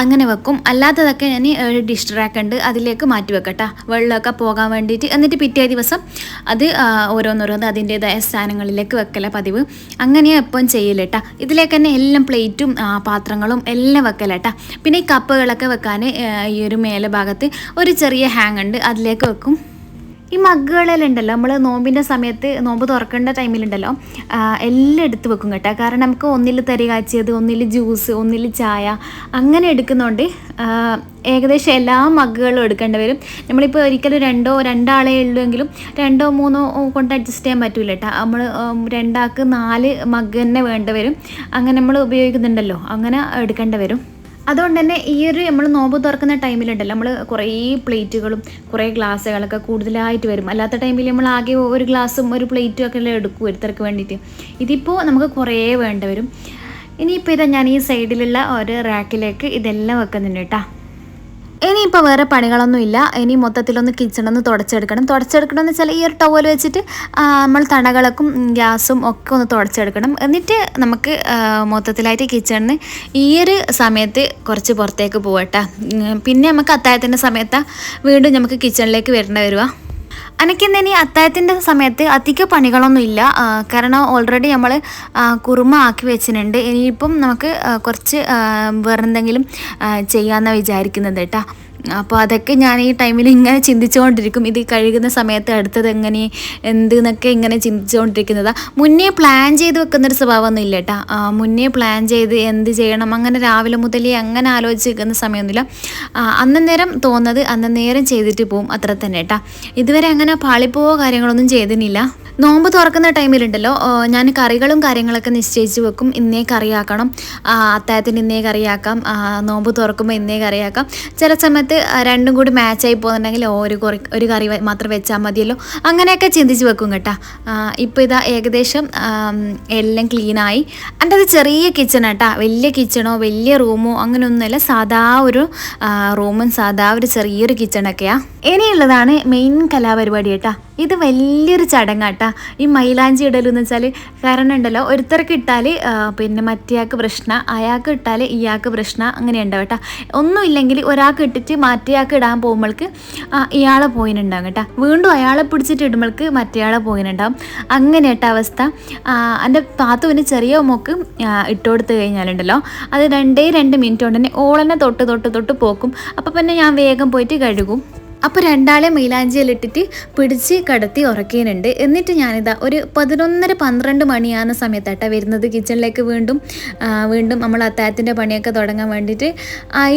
അങ്ങനെ വെക്കും. അല്ലാത്തതൊക്കെ ഞാൻ ഒരു ഡിഷ് റാക്ക് ഉണ്ട്, അതിലേക്ക് മാറ്റി വെക്കട്ടോ, വെള്ളമൊക്കെ പോകാൻ വേണ്ടിയിട്ട്. എന്നിട്ട് പിറ്റേ ദിവസം അത് ഓരോന്നോരോന്ന് അതിൻ്റേതായ സ്ഥാനങ്ങളിലേക്ക് വെക്കല പതിവ്. അങ്ങനെയാണ് എപ്പം ചെയ്യലേട്ടാ. ഇതിലേക്ക് തന്നെ എല്ലാം പ്ലേറ്റും പാത്രങ്ങളും എല്ലാം വെക്കലേട്ടാ. പിന്നെ ഈ കപ്പുകളൊക്കെ വെക്കാൻ ഈ ഒരു മേലെ ഭാഗത്ത് ഒരു ചെറിയ ഹാങ് ഉണ്ട്, അതിലേക്ക് വെക്കും. ഈ മഗ്ഗുകളെല്ലാം ഉണ്ടല്ലോ, നമ്മൾ നോമ്പിൻ്റെ സമയത്ത് നോമ്പ് തുറക്കേണ്ട ടൈമിലുണ്ടല്ലോ എല്ലാം എടുത്ത് വെക്കും കേട്ടോ. കാരണം നമുക്ക് ഒന്നിൽ തരി കാച്ചിയത്, ഒന്നിൽ ജ്യൂസ്, ഒന്നിൽ ചായ അങ്ങനെ എടുക്കുന്നതുകൊണ്ട് ഏകദേശം എല്ലാ മഗ്ഗുകളും എടുക്കേണ്ടി വരും. നമ്മളിപ്പോൾ ഒരിക്കലും രണ്ടാളേ ഉള്ളൂവെങ്കിലും 2-3 കൊണ്ട് അഡ്ജസ്റ്റ് ചെയ്യാൻ പറ്റൂല കേട്ടോ. നമ്മൾ 2 ആൾക്ക് 4 മഗ്ഗ് തന്നെ വേണ്ടി വരും. അങ്ങനെ നമ്മൾ ഉപയോഗിക്കുന്നുണ്ടല്ലോ, അങ്ങനെ എടുക്കേണ്ടി വരും. അതുകൊണ്ട് തന്നെ ഈ ഒരു നമ്മൾ നോമ്പ് തുറക്കുന്ന ടൈമിലുണ്ടല്ലോ നമ്മൾ കുറേ പ്ലേറ്റുകളും കുറേ ഗ്ലാസ്സുകളൊക്കെ കൂടുതലായിട്ട് വരും. അല്ലാത്ത ടൈമിൽ നമ്മൾ ആകെ ഒരു ഗ്ലാസ്സും ഒരു പ്ലേറ്റും ഒക്കെ എടുക്കും ഒരുത്തർക്ക് വേണ്ടിയിട്ട്. ഇതിപ്പോൾ നമുക്ക് കുറേ വേണ്ടി വരും. ഇനിയിപ്പോൾ ഇതാ ഞാൻ ഈ സൈഡിലുള്ള ഒരു റാക്കിലേക്ക് ഇതെല്ലാം വെക്കുന്നുണ്ട് കേട്ടോ. ഇനിയിപ്പോൾ വേറെ പണികളൊന്നുമില്ല. ഇനി മൊത്തത്തിലൊന്ന് കിച്ചണൊന്ന് തുടച്ചെടുക്കണമെന്ന് വെച്ചാൽ ഈ ഒരു ടവൽ വെച്ചിട്ട് നമ്മൾ തണകളൊക്കെ ഗ്യാസും ഒക്കെ ഒന്ന് തുടച്ചെടുക്കണം. എന്നിട്ട് നമുക്ക് മൊത്തത്തിലായിട്ട് കിച്ചണിന് ഈ ഒരു സമയത്ത് കുറച്ച് പുറത്തേക്ക് പോകട്ടെ. പിന്നെ നമുക്ക് അത്താഴത്തിൻ്റെ സമയത്ത് വീണ്ടും നമുക്ക് കിച്ചണിലേക്ക് വരേണ്ടി വരുക. എനിക്കിന്ന് ഇനി അത്താഴത്തിൻ്റെ സമയത്ത് അധിക പണികളൊന്നും ഇല്ല. കാരണം ഓൾറെഡി നമ്മൾ കുറുമ ആക്കി വെച്ചിട്ടുണ്ട്. ഇനിയിപ്പം നമുക്ക് കുറച്ച് വേറെന്തെങ്കിലും ചെയ്യാമെന്നാണ് വിചാരിക്കുന്നത് കേട്ടോ. അപ്പോൾ അതൊക്കെ ഞാൻ ഈ ടൈമിൽ ഇങ്ങനെ ചിന്തിച്ചുകൊണ്ടിരിക്കും. ഇത് കഴുകുന്ന സമയത്ത് അടുത്തത് എങ്ങനെ എന്തെന്നൊക്കെ ഇങ്ങനെ ചിന്തിച്ചുകൊണ്ടിരിക്കുന്നതാണ്. മുന്നേ പ്ലാൻ ചെയ്ത് വെക്കുന്നൊരു സ്വഭാവമൊന്നും ഇല്ല കേട്ടോ. മുന്നേ പ്ലാൻ ചെയ്ത് എന്ത് ചെയ്യണം അങ്ങനെ രാവിലെ മുതലേ അങ്ങനെ ആലോചിച്ച് വെക്കുന്ന സമയമൊന്നുമില്ല. അന്നേരം തോന്നുന്നത് അന്നേരം ചെയ്തിട്ട് പോവും, അത്ര തന്നെ കേട്ടോ. ഇതുവരെ അങ്ങനെ പാളിപ്പോവോ കാര്യങ്ങളൊന്നും ചെയ്തിട്ടില്ല. നോമ്പ് തുറക്കുന്ന ടൈമിലുണ്ടല്ലോ ഞാൻ കറികളും കാര്യങ്ങളൊക്കെ നിശ്ചയിച്ച് വെക്കും. ഇന്നേ കറിയാക്കണം, അത്താഴത്തിന് ഇന്നേ കറിയാക്കാം, നോമ്പ് തുറക്കുമ്പോൾ ഇന്നേ കറിയാക്കാം. ചില സമയത്ത് രണ്ടും കൂടി മാച്ചായി പോകുന്നുണ്ടെങ്കിൽ ഒരു കറി മാത്രം വെച്ചാൽ മതിയല്ലോ, അങ്ങനെയൊക്കെ ചിന്തിച്ച് വെക്കും കേട്ടോ. ഇപ്പോൾ ഇതാ ഏകദേശം എല്ലാം ക്ലീനായി. എൻ്റെ അത് ചെറിയ കിച്ചൺ കേട്ടോ, വലിയ കിച്ചണോ വലിയ റൂമോ അങ്ങനെയൊന്നുമല്ല, സാധാ ഒരു റൂമും സാധാ ഒരു ചെറിയൊരു കിച്ചണൊക്കെയാണ്. ഇനിയുള്ളതാണ് മെയിൻ കലാപരിപാടി കേട്ടോ. ഇത് വലിയൊരു ചടങ്ങാട്ടാ ഈ മൈലാഞ്ചി ഇടലെന്ന് വെച്ചാൽ. കാരണം ഉണ്ടല്ലോ ഒരുത്തർക്ക് ഇട്ടാൽ പിന്നെ മറ്റേയാൾക്ക് പ്രശ്നം, അയാൾക്ക് ഇട്ടാൽ ഇയാൾക്ക് പ്രശ്നം, അങ്ങനെ ഉണ്ടാവും കേട്ടോ. ഒന്നുമില്ലെങ്കിൽ ഒരാൾക്ക് ഇട്ടിട്ട് മറ്റേയാൾക്ക് ഇടാൻ പോകുമ്പോൾക്ക് ഇയാളെ പോയിനുണ്ടാവും കേട്ടോ. വീണ്ടും അയാളെ പിടിച്ചിട്ട് ഇടുമ്പോൾക്ക് മറ്റേയാളെ പോയിനുണ്ടാവും. അങ്ങനെ കേട്ടോ അവസ്ഥ. എൻ്റെ പാത്തുവിന് ചെറിയ മോക്ക് ഇട്ട് കൊടുത്ത് കഴിഞ്ഞാലുണ്ടല്ലോ അത് 2 മിനിറ്റ് കൊണ്ട് തന്നെ ഓളെന്നെ തൊട്ട് പോക്കും. അപ്പോൾ പിന്നെ ഞാൻ വേഗം പോയിട്ട് കഴുകും. അപ്പോൾ 2 ആളെ മൈലാഞ്ചിയിലിട്ടിട്ട് പിടിച്ച് കടത്തി ഉറക്കിയിട്ടുണ്ട്. എന്നിട്ട് ഞാനിതാ ഒരു 11-12 മണിയാകുന്ന സമയത്താട്ടാ വരുന്നത് കിച്ചണിലേക്ക്. വീണ്ടും നമ്മൾ അത്താഴത്തിൻ്റെ പണിയൊക്കെ തുടങ്ങാൻ വേണ്ടിയിട്ട്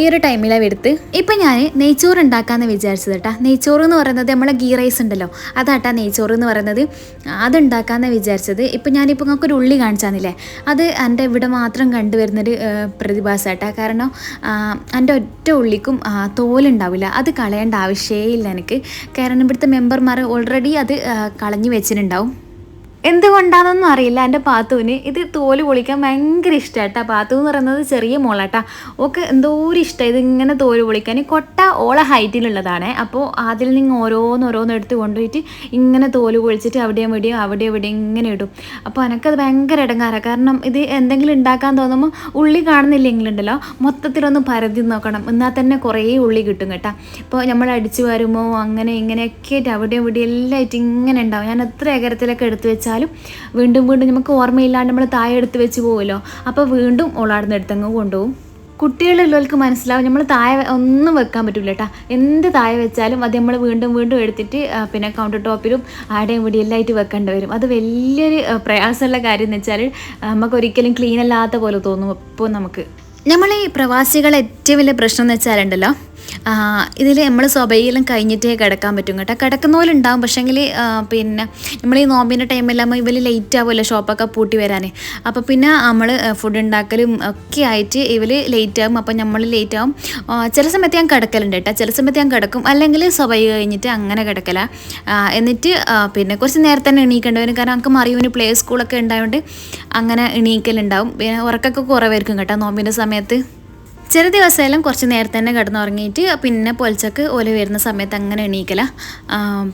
ഈ ഒരു ടൈമിലാണ് വരുത്ത്. ഇപ്പം ഞാൻ നെയ്ച്ചോറ് ഉണ്ടാക്കാമെന്ന് വിചാരിച്ചത് കേട്ടോ. നെയ്ച്ചോറ് എന്ന് പറയുന്നത് നമ്മളെ ഗീ റൈസ് ഉണ്ടല്ലോ, അതാട്ടാ നെയ്ച്ചോറ് എന്ന് പറയുന്നത്. അതുണ്ടാക്കാമെന്ന് വിചാരിച്ചത്. ഇപ്പം ഞാനിപ്പോൾ നിങ്ങൾക്കൊരു ഉള്ളി കാണിച്ചാന്നില്ലേ, അത് എൻ്റെ ഇവിടെ മാത്രം കണ്ടുവരുന്നൊരു പ്രതിഭാസമാട്ടാ. കാരണം എൻ്റെ ഒറ്റ ഉള്ളിക്കും തോലുണ്ടാവില്ല, അത് കളയേണ്ട ആവശ്യം ഇല്ല എനിക്ക്. കാരണം ഇവിടുത്തെ മെമ്പർമാർ ഓൾറെഡി അത് കളഞ്ഞു വെച്ചിട്ടുണ്ടാവും. എന്തുകൊണ്ടാണെന്നൊന്നും അറിയില്ല. എൻ്റെ പാത്തുവിന് ഇത് തോല് പൊളിക്കാൻ ഭയങ്കര ഇഷ്ടമായിട്ടാ. പാത്തു എന്ന് പറയുന്നത് ചെറിയ മോളാട്ടാ. ഓക്ക് എന്തോ ഒരു ഇഷ്ടം ഇതിങ്ങനെ തോല് പൊളിക്കാൻ. കൊട്ട ഓളെ ഹൈറ്റിലുള്ളതാണ്. അപ്പോൾ അതിൽ നിന്ന് ഓരോന്ന് എടുത്ത് കൊണ്ടുപോയിട്ട് ഇങ്ങനെ തോല് പൊളിച്ചിട്ട് അവിടെ ഇങ്ങനെ ഇടും. അപ്പോൾ എനിക്കത് ഭയങ്കര ഇടങ്ങാറാണ്. കാരണം ഇത് എന്തെങ്കിലും ഉണ്ടാക്കാൻ തോന്നുമ്പോൾ ഉള്ളി കാണുന്നില്ലെങ്കിലുണ്ടല്ലോ മൊത്തത്തിലൊന്ന് പരതി നോക്കണം, എന്നാൽ തന്നെ കുറേ ഉള്ളി കിട്ടും കേട്ടോ. ഇപ്പോൾ നമ്മൾ അടിച്ചു വരുമ്പോൾ അങ്ങനെ ഇങ്ങനെയൊക്കെ ആയിട്ട് അവിടെ എല്ലാം ആയിട്ട് ഇങ്ങനെ ഉണ്ടാവും. ഞാൻ എത്ര ഏകരത്തിലൊക്കെ എടുത്ത് വെച്ചാൽ വീണ്ടും നമുക്ക് ഓർമ്മയില്ലാണ്ട് നമ്മൾ താഴെ എടുത്ത് വെച്ച് പോകുമല്ലോ. അപ്പോൾ വീണ്ടും ഓളാടുന്ന എടുത്തങ്ങ് കൊണ്ടുപോകും. കുട്ടികളുള്ളവർക്ക് മനസ്സിലാവും നമ്മൾ താഴെ ഒന്നും വെക്കാൻ പറ്റില്ല കേട്ടോ. എന്ത് താഴെ വെച്ചാലും അത് നമ്മൾ വീണ്ടും എടുത്തിട്ട് പിന്നെ കൗണ്ടർ ടോപ്പിലും ആടെയും ഇവിടെ എല്ലാം ആയിട്ട് വെക്കേണ്ടി വരും. അത് വലിയൊരു പ്രയാസമുള്ള കാര്യം എന്ന് വെച്ചാൽ നമുക്കൊരിക്കലും ക്ലീൻ അല്ലാത്ത പോലെ തോന്നും. ഇപ്പോൾ നമുക്ക് നമ്മൾ ഈ പ്രവാസികളെ ഏറ്റവും വലിയ പ്രശ്നം എന്ന് വെച്ചാലുണ്ടല്ലോ, ഇതിൽ നമ്മൾ സ്വഭയിലും കഴിഞ്ഞിട്ടേ കിടക്കാൻ പറ്റും കേട്ടോ. കിടക്കുന്ന പോലെ ഉണ്ടാവും. പക്ഷേങ്കിൽ പിന്നെ നമ്മൾ ഈ നോമ്പിൻ്റെ ടൈമിലാകുമ്പോൾ ഇവർ ലേറ്റ് ആവുമല്ലോ ഷോപ്പൊക്കെ പൂട്ടി വരാൻ. അപ്പോൾ പിന്നെ നമ്മൾ ഫുഡ് ഉണ്ടാക്കലും ഒക്കെ ആയിട്ട് ഇവർ ലേറ്റ് ആകും. അപ്പോൾ നമ്മൾ ലേറ്റ് ആവും. ചില സമയത്ത് ഞാൻ കിടക്കലുണ്ട് കേട്ടോ, ചില സമയത്ത് ഞാൻ കിടക്കും. അല്ലെങ്കിൽ സ്വഭയി കഴിഞ്ഞിട്ട് അങ്ങനെ കിടക്കല. എന്നിട്ട് പിന്നെ കുറച്ച് നേരത്തെ തന്നെ എണീക്കേണ്ടി വരും. കാരണം നമുക്ക് മറിയൂന് പ്ലേ സ്കൂളൊക്കെ ഉണ്ടായതുകൊണ്ട് അങ്ങനെ എണീക്കലുണ്ടാവും. പിന്നെ ഉറക്കൊക്കെ കുറവായിരിക്കും കേട്ടോ നോമ്പിൻ്റെ സമയത്ത്. ചില ദിവസമെല്ലാം കുറച്ച് നേരത്തെ തന്നെ കിടന്നുറങ്ങിയിട്ട് പിന്നെ പൊലച്ചക്ക് ഓല വരുന്ന സമയത്ത് അങ്ങനെ എണീക്കല.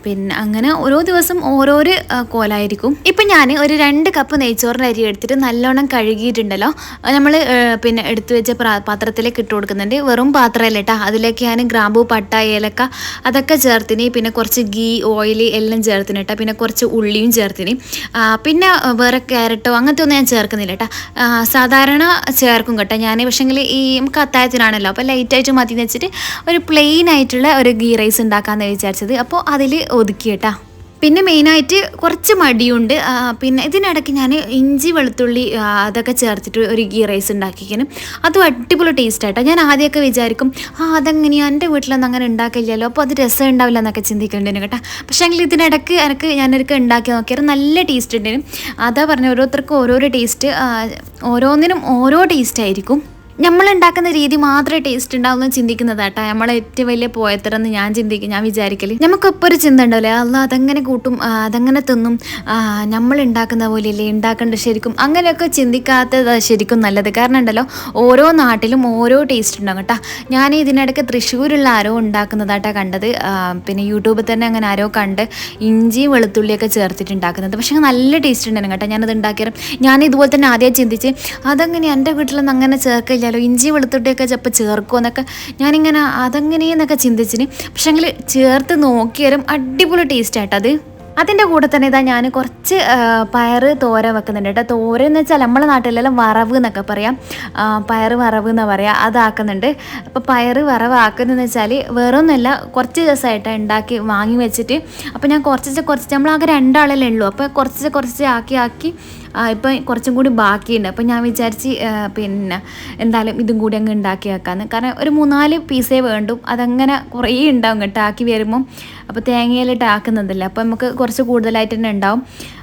പിന്നെ അങ്ങനെ ഓരോ ദിവസം ഓരോരോ കോലായിരിക്കും. ഇപ്പം ഞാൻ ഒരു 2 കപ്പ് നെയ്ച്ചോറിൻ്റെ അരി എടുത്തിട്ട് നല്ലോണം കഴുകിയിട്ടുണ്ടല്ലോ, നമ്മൾ പിന്നെ എടുത്തു വെച്ച പാത്രത്തിലേക്ക് ഇട്ട് കൊടുക്കുന്നുണ്ട്. വെറും പാത്രമല്ല കേട്ടോ, അതിലേക്ക് ഞാൻ ഗ്രാമ്പൂ, പട്ട, ഏലക്ക അതൊക്കെ ചേർത്തിന്, പിന്നെ കുറച്ച് ഗീ, ഓയിൽ എല്ലാം ചേർത്തിന് കേട്ടോ, പിന്നെ കുറച്ച് ഉള്ളിയും ചേർത്തിന്. പിന്നെ വേറെ ക്യാരറ്റോ അങ്ങനത്തെ ഒന്നും ഞാൻ ചേർക്കുന്നില്ല കേട്ടോ, സാധാരണ ചേർക്കും കേട്ടോ ഞാൻ. പക്ഷേങ്കിൽ ഈ നമുക്ക് അത്താഴത്തിനാണല്ലോ, അപ്പോൾ ലൈറ്റായിട്ട് മതി എന്ന് വെച്ചിട്ട് ഒരു പ്ലെയിൻ ആയിട്ടുള്ള ഒരു ഗീ റൈസ് ഉണ്ടാക്കാമെന്ന് വിചാരിച്ചത്. അപ്പോൾ അതിൽ ഒതുക്കി കേട്ടോ. പിന്നെ മെയിനായിട്ട് കുറച്ച് മടിയുണ്ട്. പിന്നെ ഇതിനിടയ്ക്ക് ഞാൻ ഇഞ്ചി, വെളുത്തുള്ളി അതൊക്കെ ചേർത്തിട്ട് ഒരു ഗീ റൈസ് ഉണ്ടാക്കിക്കണം. അതും അടിപൊളി ടേസ്റ്റായിട്ടോ. ഞാൻ ആദ്യമൊക്കെ വിചാരിക്കും അതെങ്ങനെയാണ് എൻ്റെ വീട്ടിലൊന്നും അങ്ങനെ ഉണ്ടാക്കില്ലല്ലോ, അപ്പോൾ അത് രസം ഉണ്ടാവില്ല എന്നൊക്കെ ചിന്തിക്കേണ്ടതിന് കേട്ടോ. പക്ഷേ എങ്കിൽ ഇതിനിടയ്ക്ക് ഞാനൊക്കെ ഉണ്ടാക്കി നോക്കിയാൽ നല്ല ടേസ്റ്റ് ഉണ്ടായിരുന്നു. അതാ പറഞ്ഞ ഓരോരുത്തർക്കും ഓരോരോ ടേസ്റ്റ്, ഓരോന്നിനും ഓരോ ടേസ്റ്റ് ആയിരിക്കും. നമ്മൾ ഉണ്ടാക്കുന്ന രീതി മാത്രമേ ടേസ്റ്റ് ഉണ്ടാവുമെന്ന് ചിന്തിക്കുന്നതാട്ടോ നമ്മളെ ഏറ്റവും വലിയ പോയത്തരെന്ന് ഞാൻ വിചാരിക്കല്. നമുക്കൊപ്പം ഒരു ചിന്ത ഉണ്ടാവില്ലേ, അല്ല അതെങ്ങനെ കൂട്ടും, അതെങ്ങനെ തിന്നും, നമ്മൾ ഉണ്ടാക്കുന്ന പോലെയല്ലേ ഉണ്ടാക്കേണ്ട ശരിക്കും, അങ്ങനെയൊക്കെ ചിന്തിക്കാത്തത് ശരിക്കും നല്ലത്. കാരണം ഉണ്ടല്ലോ, ഓരോ നാട്ടിലും ഓരോ ടേസ്റ്റ് ഉണ്ടാകും കേട്ടോ. ഞാൻ ഇതിനിടയ്ക്ക് തൃശ്ശൂരുള്ള ആരോ ഉണ്ടാക്കുന്നതാട്ടോ കണ്ടത്. പിന്നെ യൂട്യൂബിൽ തന്നെ അങ്ങനെ ആരോ കണ്ട് ഇഞ്ചിയും വെളുത്തുള്ളിയൊക്കെ ചേർത്തിട്ടുണ്ടാക്കുന്നത്. പക്ഷേ നല്ല ടേസ്റ്റ് ഉണ്ടായിരുന്നു കേട്ടോ. ഞാനത് ഉണ്ടാക്കിയാലും ഞാൻ ഇതുപോലെ തന്നെ ആദ്യം ചിന്തിച്ച് അതെങ്ങനെ എൻ്റെ വീട്ടിലൊന്നും അങ്ങനെ ചേർക്കില്ല, ഇഞ്ചി വെളുത്തുള്ളിയൊക്കെ ചിലപ്പോൾ ചേർക്കുമോ എന്നൊക്കെ ഞാനിങ്ങനെ അതെങ്ങനെയെന്നൊക്കെ ചിന്തിച്ചിന്. പക്ഷെ എങ്കിൽ ചേർത്ത് നോക്കിയാലും അടിപൊളി ടേസ്റ്റ് ആയിട്ട് അത്. അതിൻ്റെ കൂടെ തന്നെ ഇതാ ഞാൻ കുറച്ച് പയറ് തോര വെക്കുന്നുണ്ട് കേട്ടോ. തോര എന്ന് വെച്ചാൽ നമ്മളെ നാട്ടിലെല്ലാം വറവ് എന്നൊക്കെ പറയാം, പയറ് വറവ് എന്നാണ് പറയുക, അതാക്കുന്നുണ്ട്. അപ്പോൾ പയറ് വറവ് ആക്കുന്നതെന്ന് വെച്ചാൽ വേറൊന്നുമല്ല, കുറച്ച് ദിവസമായിട്ടാണ് ഉണ്ടാക്കി വാങ്ങി വെച്ചിട്ട്. അപ്പോൾ ഞാൻ കുറച്ച് നമ്മളാകെ 2 ആളല്ലേ ഉള്ളൂ, അപ്പോൾ കുറച്ച് ആക്കി ഇപ്പം കുറച്ചും കൂടി ബാക്കിയുണ്ട്. അപ്പോൾ ഞാൻ വിചാരിച്ച് പിന്നെ എന്തായാലും ഇതും കൂടി അങ്ങ് ഉണ്ടാക്കി വെക്കാമെന്ന്. കാരണം ഒരു 3-4 പീസേ വേണ്ടും, അതങ്ങനെ കുറേ ഉണ്ടാവും കേട്ടോ ആക്കി വരുമ്പം. അപ്പോൾ തേങ്ങയിലിട്ട് ആക്കുന്നതല്ല, അപ്പോൾ നമുക്ക് കുറച്ച് കൂടുതലായിട്ട് തന്നെ ഉണ്ടാവും.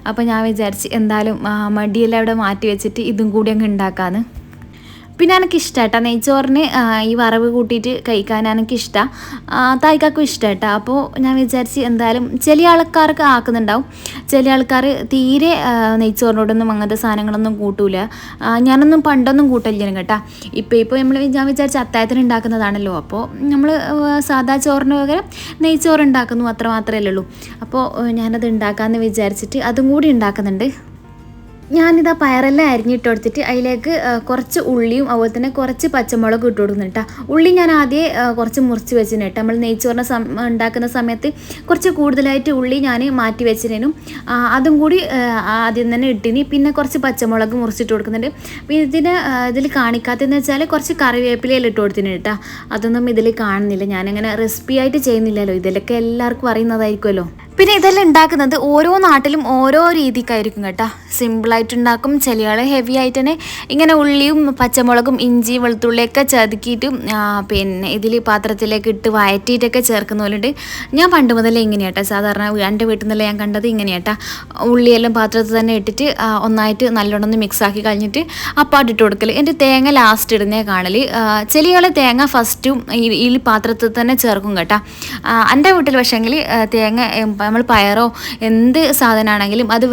അപ്പോൾ ഞാൻ വിചാരിച്ച് എന്തായാലും മടിയെല്ലാം അവിടെ മാറ്റി വെച്ചിട്ട് ഇതും കൂടി അങ്ങ് ഉണ്ടാക്കാമെന്ന്. പിന്നെ എനിക്കിഷ്ടമായിട്ടോ നെയ്ച്ചോറിന് ഈ വറവ് കൂട്ടിയിട്ട് കഴിക്കാൻ എനിക്കിഷ്ടമാണ്, തായ്ക്കാക്കും ഇഷ്ടമായിട്ടോ. അപ്പോൾ ഞാൻ വിചാരിച്ച് എന്തായാലും ചില ആൾക്കാർക്ക് ആക്കുന്നുണ്ടാവും, ചില ആൾക്കാർ തീരെ നെയ്ച്ചോറിനോടൊന്നും അങ്ങനത്തെ സാധനങ്ങളൊന്നും കൂട്ടൂല. ഞാനൊന്നും പണ്ടൊന്നും കൂട്ടില്ല കേട്ടോ. ഇപ്പോൾ ഞാൻ വിചാരിച്ച് അത്താഴത്തിന് ഉണ്ടാക്കുന്നതാണല്ലോ, അപ്പോൾ നമ്മൾ സാധാ ചോറിന് പകരം നെയ്ച്ചോറ് ഉണ്ടാക്കുന്നു, അത്ര മാത്രമേ ഉള്ളൂ. അപ്പോൾ ഞാനത് ഉണ്ടാക്കാമെന്ന് വിചാരിച്ചിട്ട് അതും കൂടി ഉണ്ടാക്കുന്നുണ്ട്. ഞാനിതാ പയറെല്ലാം അരിഞ്ഞിട്ട് കൊടുത്തിട്ട് അതിലേക്ക് കുറച്ച് ഉള്ളിയും അതുപോലെ തന്നെ കുറച്ച് പച്ചമുളകും ഇട്ട് കൊടുക്കുന്നുണ്ട് കേട്ടോ. ഉള്ളി ഞാൻ ആദ്യം കുറച്ച് മുറിച്ച് വെച്ചിന് കേട്ടോ. നമ്മൾ നെയ്ച്ചോറിന് ഉണ്ടാക്കുന്ന സമയത്ത് കുറച്ച് കൂടുതലായിട്ട് ഉള്ളി ഞാൻ മാറ്റി വെച്ചിനും, അതും കൂടി ആദ്യം തന്നെ ഇട്ടിന്. പിന്നെ കുറച്ച് പച്ചമുളക് മുറിച്ചിട്ട് കൊടുക്കുന്നുണ്ട്. പിന്നെ ഇതിൽ കാണിക്കാത്തതെന്ന് വെച്ചാൽ കുറച്ച് കറിവേപ്പിലയിൽ ഇട്ട് കൊടുത്തിന് കേട്ടോ. അതൊന്നും ഇതിൽ കാണുന്നില്ല, ഞാനങ്ങനെ റെസിപ്പി ആയിട്ട് ചെയ്യുന്നില്ലല്ലോ, ഇതിലൊക്കെ എല്ലാവർക്കും അറിയുന്നതായിരിക്കുമല്ലോ. പിന്നെ ഇതെല്ലാം ഉണ്ടാക്കുന്നത് ഓരോ നാട്ടിലും ഓരോ രീതിക്കായിരിക്കും കേട്ടോ. സിമ്പിളായിട്ട് ഉണ്ടാക്കും, ചിലയാൾ ഹെവി ആയിട്ട് തന്നെ ഇങ്ങനെ ഉള്ളിയും പച്ചമുളകും ഇഞ്ചി വെളുത്തുള്ളിയൊക്കെ ചതുക്കിയിട്ടും പിന്നെ ഇതിൽ പാത്രത്തിലേക്ക് ഇട്ട് വഴറ്റിയിട്ടൊക്കെ ചേർക്കുന്ന പോലുണ്ട്. ഞാൻ പണ്ട് മുതലേ ഇങ്ങനെയാട്ടോ, സാധാരണ എൻ്റെ വീട്ടിൽ നിന്നല്ലേ ഞാൻ കണ്ടത് ഇങ്ങനെയാട്ടോ. ഉള്ളിയെല്ലാം പാത്രത്തിൽ തന്നെ ഇട്ടിട്ട് ഒന്നായിട്ട് നല്ലോണം മിക്സാക്കി കഴിഞ്ഞിട്ട് അപ്പാടിട്ട് കൊടുക്കൽ. എൻ്റെ തേങ്ങ ലാസ്റ്റ് ഇടുന്നേ കാണൽ. ചിലയാൾ തേങ്ങ ഫസ്റ്റും ഈ പാത്രത്തിൽ തന്നെ ചേർക്കും കേട്ടോ. എൻ്റെ വീട്ടിൽ പക്ഷേങ്കിൽ തേങ്ങ നമ്മൾ പയറോ എന്ത് സാധനമാണെങ്കിലും അത്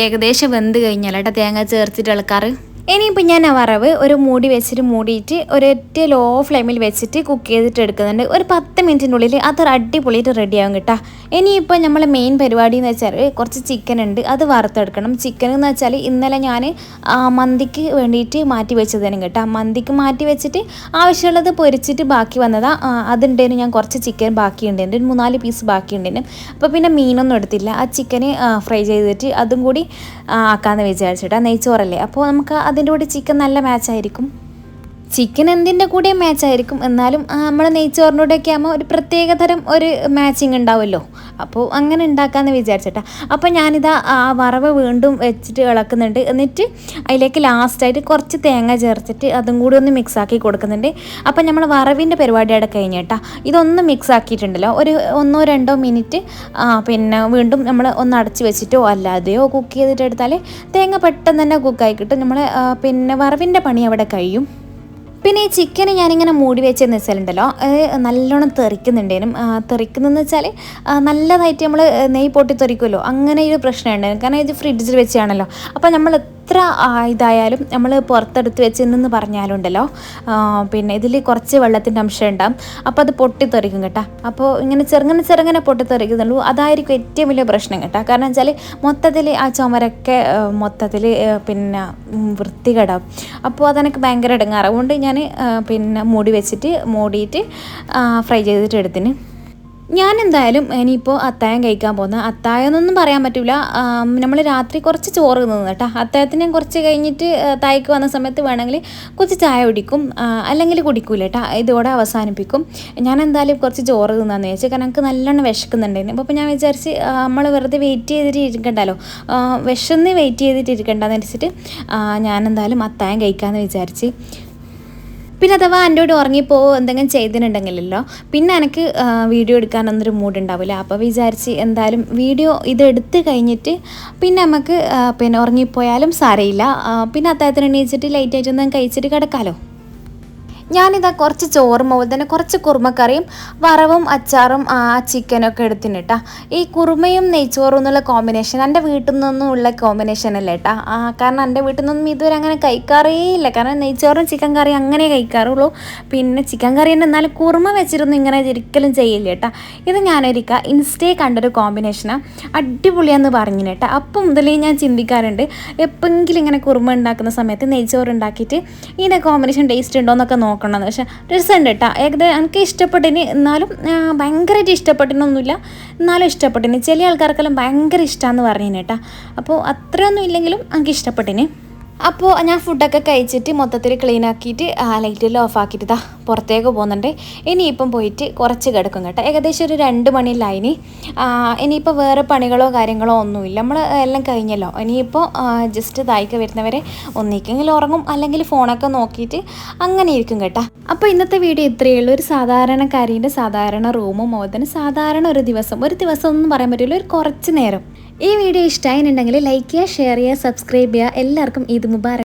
ഏകദേശം വെന്ത് കഴിഞ്ഞാൽ തേങ്ങ ചേർത്തിട്ട് ഇളക്കാറ്. ഇനിയിപ്പോൾ ഞാൻ വറവ് ഒരു മൂടി വെച്ചിട്ട് മൂടിയിട്ട് ഒരൊറ്റ ലോ ഫ്ലെയിമിൽ വെച്ചിട്ട് കുക്ക് ചെയ്തിട്ട് എടുക്കുന്നുണ്ട്. ഒരു 10 മിനിറ്റിനുള്ളിൽ അത് അടിപൊളിയിട്ട് റെഡിയാകും കേട്ടോ. ഇനിയിപ്പോൾ നമ്മളെ മെയിൻ പരിപാടി എന്ന് വെച്ചാൽ കുറച്ച് ചിക്കൻ ഉണ്ട്, അത് വറുത്തെടുക്കണം. ചിക്കൻ എന്ന് വെച്ചാൽ ഇന്നലെ ഞാൻ മന്തിക്ക് വേണ്ടിയിട്ട് മാറ്റി വെച്ചതേനും കേട്ടോ. മന്തിക്ക് മാറ്റി വെച്ചിട്ട് ആവശ്യമുള്ളത് പൊരിച്ചിട്ട് ബാക്കി വന്നതാണ്. അതുണ്ടേനും ഞാൻ കുറച്ച് ചിക്കൻ ബാക്കിയുണ്ടായിരുന്നു, ഒരു 3-4 പീസ് ബാക്കിയുണ്ടായിരുന്നു. അപ്പോൾ പിന്നെ മീനൊന്നും എടുത്തില്ല, ആ ചിക്കന് ഫ്രൈ ചെയ്തിട്ട് അതും കൂടി ആക്കാമെന്ന് വിചാരിച്ചിട്ടാ. നെയ്ച്ചോറല്ലേ, അപ്പോൾ നമുക്ക് അതിൻ്റെ കൂടെ ചിക്കൻ നല്ല മാച്ചായിരിക്കും. ചിക്കൻ എന്തിൻ്റെ കൂടെ മാച്ചായിരിക്കും, എന്നാലും നമ്മൾ നെയ്ച്ചോറിനോടൊക്കെ ആകുമ്പോൾ ഒരു പ്രത്യേകതരം ഒരു മാച്ചിങ് ഉണ്ടാവുമല്ലോ. അപ്പോൾ അങ്ങനെ ഉണ്ടാക്കാമെന്ന് വിചാരിച്ചിട്ടാ. അപ്പോൾ ഞാനിതാ ആ വറവ് വീണ്ടും വെച്ചിട്ട് ഇളക്കുന്നുണ്ട്. എന്നിട്ട് അതിലേക്ക് ലാസ്റ്റായിട്ട് കുറച്ച് തേങ്ങ ചേർത്തിട്ട് അതും കൂടി ഒന്ന് മിക്സാക്കി കൊടുക്കുന്നുണ്ട്. അപ്പോൾ നമ്മൾ വറവിൻ്റെ പരിപാടി അവിടെ കഴിഞ്ഞേട്ടാ. ഇതൊന്ന് മിക്സ് ആക്കിയിട്ടുണ്ടല്ലോ, ഒരു 1-2 മിനിറ്റ് പിന്നെ വീണ്ടും നമ്മൾ ഒന്ന് അടച്ച് വെച്ചിട്ടോ അല്ലാതെയോ കുക്ക് ചെയ്തിട്ട് എടുത്താൽ തേങ്ങ പെട്ടെന്ന് തന്നെ കുക്കായി കിട്ടും. നമ്മൾ പിന്നെ വറവിൻ്റെ പണി അവിടെ കഴിയും. പിന്നെ ഈ ചിക്കന് ഞാനിങ്ങനെ മൂടി വെച്ചെന്ന് വെച്ചാലുണ്ടല്ലോ, നല്ലോണം തെറിക്കുന്നുണ്ടേനും. തെറിക്കുന്നതെന്ന് വെച്ചാൽ നല്ലതായിട്ട് നമ്മൾ നെയ്യ് പൊട്ടി തെറിക്കുമല്ലോ, അങ്ങനെ ഒരു പ്രശ്നം ഉണ്ടായിരുന്നു. കാരണം ഇത് ഫ്രിഡ്ജിൽ വെച്ചാണല്ലോ. അപ്പോൾ നമ്മൾ എത്ര ഇതായാലും നമ്മൾ പുറത്തെടുത്ത് വെച്ചെന്ന് പറഞ്ഞാലുണ്ടല്ലോ പിന്നെ ഇതിൽ കുറച്ച് വെള്ളത്തിൻ്റെ അംശം ഉണ്ടാകും. അപ്പോൾ അത് പൊട്ടിത്തെറിക്കും കേട്ടോ. അപ്പോൾ ഇങ്ങനെ ചെറുങ്ങനെ പൊട്ടിത്തെറിക്കുന്നുള്ളൂ. അതായിരിക്കും ഏറ്റവും വലിയ പ്രശ്നം കേട്ടോ. കാരണം വെച്ചാൽ മൊത്തത്തിൽ ആ ചുമരൊക്കെ മൊത്തത്തിൽ പിന്നെ വൃത്തികേടാവും. അപ്പോൾ അതെനിക്ക് ഭയങ്കര ഇടങ്ങാറ്. അതുകൊണ്ട് ഞാൻ പിന്നെ മൂടിയിട്ട് ഫ്രൈ ചെയ്തിട്ട് എടുത്തിന്. ഞാൻ എന്തായാലും ഇനിയിപ്പോൾ അത്താഴം കഴിക്കാൻ പോകുന്നത്. അത്താഴം എന്നൊന്നും പറയാൻ പറ്റില്ല. നമ്മൾ രാത്രി കുറച്ച് ചോറ് തിന്നു കേട്ടോ. അത്താഴത്തിന് ഞാൻ കുറച്ച് കഴിഞ്ഞിട്ട് തായ്ക്ക് വന്ന സമയത്ത് വേണമെങ്കിൽ കുറച്ച് ചായ കുടിക്കും, അല്ലെങ്കിൽ കുടിക്കൂല കേട്ടോ. ഇതോടെ അവസാനിപ്പിക്കും. ഞാൻ എന്തായാലും കുറച്ച് ചോറ് തിന്നാന്ന് വെച്ചാൽ കാരണം എനിക്ക് നല്ലോണം വിശക്കുന്നുണ്ടായിരുന്നു. അപ്പോൾ ഞാൻ വിചാരിച്ച് നമ്മൾ വെറുതെ വെയിറ്റ് ചെയ്തിട്ട് ഇരിക്കണ്ടല്ലോ, വിശന്ന് വെയിറ്റ് ചെയ്തിട്ട് ഇരിക്കണ്ടെന്ന് വെച്ചിട്ട് ഞാൻ എന്തായാലും അത്താഴം കഴിക്കാമെന്ന് വിചാരിച്ച്. പിന്നെ അഥവാ എൻ്റെ കൂടെ ഉറങ്ങിപ്പോവോ എന്തെങ്കിലും ചെയ്തിട്ടുണ്ടെങ്കിലല്ലോ പിന്നെ എനിക്ക് വീഡിയോ എടുക്കാനൊന്നൊരു മൂഡ് ഉണ്ടാവില്ല. അപ്പോൾ വിചാരിച്ച് എന്തായാലും വീഡിയോ ഇതെടുത്ത് കഴിഞ്ഞിട്ട് പിന്നെ നമുക്ക് പിന്നെ ഉറങ്ങിപ്പോയാലും സാരമില്ല. പിന്നെ അത്താഴത്തിന് എണീച്ചിട്ട് ലൈറ്റായിട്ടൊന്നും കഴിച്ചിട്ട് കിടക്കാമല്ലോ. ഞാനിതാ കുറച്ച് ചോറും അതുപോലെ തന്നെ കുറച്ച് കുറുമക്കറിയും വറവും അച്ചാറും ചിക്കനൊക്കെ എടുത്തിന് കേട്ടോ. ഈ കുറുമയും നെയ്ച്ചോറും എന്നുള്ള കോമ്പിനേഷൻ എൻ്റെ വീട്ടിൽ നിന്നൊന്നും ഉള്ള കോമ്പിനേഷൻ അല്ല കേട്ടോ. കാരണം എൻ്റെ വീട്ടിൽ നിന്നൊന്നും ഇതുവരെ അങ്ങനെ കഴിക്കാറേ ഇല്ല. കാരണം നെയ്ച്ചോറും ചിക്കൻ കറിയും അങ്ങനെ കഴിക്കാറുള്ളൂ. പിന്നെ ചിക്കൻ കറി തന്നെ എന്നാലും കുറുമ വെച്ചിട്ടൊന്നും ഇങ്ങനെ ഒരിക്കലും ചെയ്യില്ല കേട്ടോ. ഇത് ഞാനൊരിക്കൽ ഇൻസ്റ്റയിൽ കണ്ടൊരു കോമ്പിനേഷനാണ്, അടിപൊളിയാന്ന് പറഞ്ഞു കേട്ടോ. അപ്പം മുതലേ ഞാൻ ചിന്തിക്കാറുണ്ട് എപ്പോഴെങ്കിലും ഇങ്ങനെ കുറുമ ഉണ്ടാക്കുന്ന സമയത്ത് നെയ്ച്ചോറ് ഉണ്ടാക്കിയിട്ട് ഇതിൻ്റെ കോമ്പിനേഷൻ ടേസ്റ്റ് ഉണ്ടോ എന്നൊക്കെ നോക്കണം. പക്ഷേ രസമുണ്ട് കേട്ടോ. ഏകദേശം എനിക്ക് ഇഷ്ടപ്പെട്ടിന്, എന്നാലും ഭയങ്കരമായിട്ട് ഇഷ്ടപ്പെട്ടിനൊന്നുമില്ല, എന്നാലും ഇഷ്ടപ്പെട്ടിന്. ചില ആൾക്കാർക്കെല്ലാം ഭയങ്കര ഇഷ്ടമാണെന്ന് പറഞ്ഞു കേട്ടോ. അപ്പോൾ അത്രയൊന്നും ഇല്ലെങ്കിലും എനിക്ക് ഇഷ്ടപ്പെട്ടിന്. അപ്പോൾ ഞാൻ ഫുഡൊക്കെ കഴിച്ചിട്ട് മൊത്തത്തിൽ ക്ലീൻ ആക്കിയിട്ട് ലൈറ്റെല്ലാം ഓഫാക്കിയിട്ട് ഇതാ പുറത്തേക്ക് പോകുന്നുണ്ട്. ഇനിയിപ്പം പോയിട്ട് കുറച്ച് കിടക്കും കേട്ടോ. ഏകദേശം ഒരു 2 മണിയിലായിന്. ഇനിയിപ്പോൾ വേറെ പണികളോ കാര്യങ്ങളോ ഒന്നുമില്ല, നമ്മൾ എല്ലാം കഴിഞ്ഞല്ലോ. ഇനിയിപ്പോൾ ജസ്റ്റ് തായ്ക്ക് വരുന്നവരെ ഒന്നിക്കെങ്കിൽ ഉറങ്ങും, അല്ലെങ്കിൽ ഫോണൊക്കെ നോക്കിയിട്ട് അങ്ങനെ ഇരിക്കും കേട്ടോ. അപ്പോൾ ഇന്നത്തെ വീഡിയോ ഇത്രയേ ഉള്ളൂ. ഒരു സാധാരണക്കാരീൻ്റെ സാധാരണ റൂമും അതുപോലെ സാധാരണ ഒരു ദിവസം ഒന്നും പറയാൻ പറ്റില്ല, ഒരു കുറച്ച് നേരം. ഈ വീഡിയോ ഇഷ്ടമായിട്ടുണ്ടെങ്കിൽ ലൈക്ക് ചെയ്യുക, ഷെയർ ചെയ്യുക, സബ്സ്ക്രൈബ് ചെയ്യുക. എല്ലാവർക്കും ഈദ് മുബാറക്.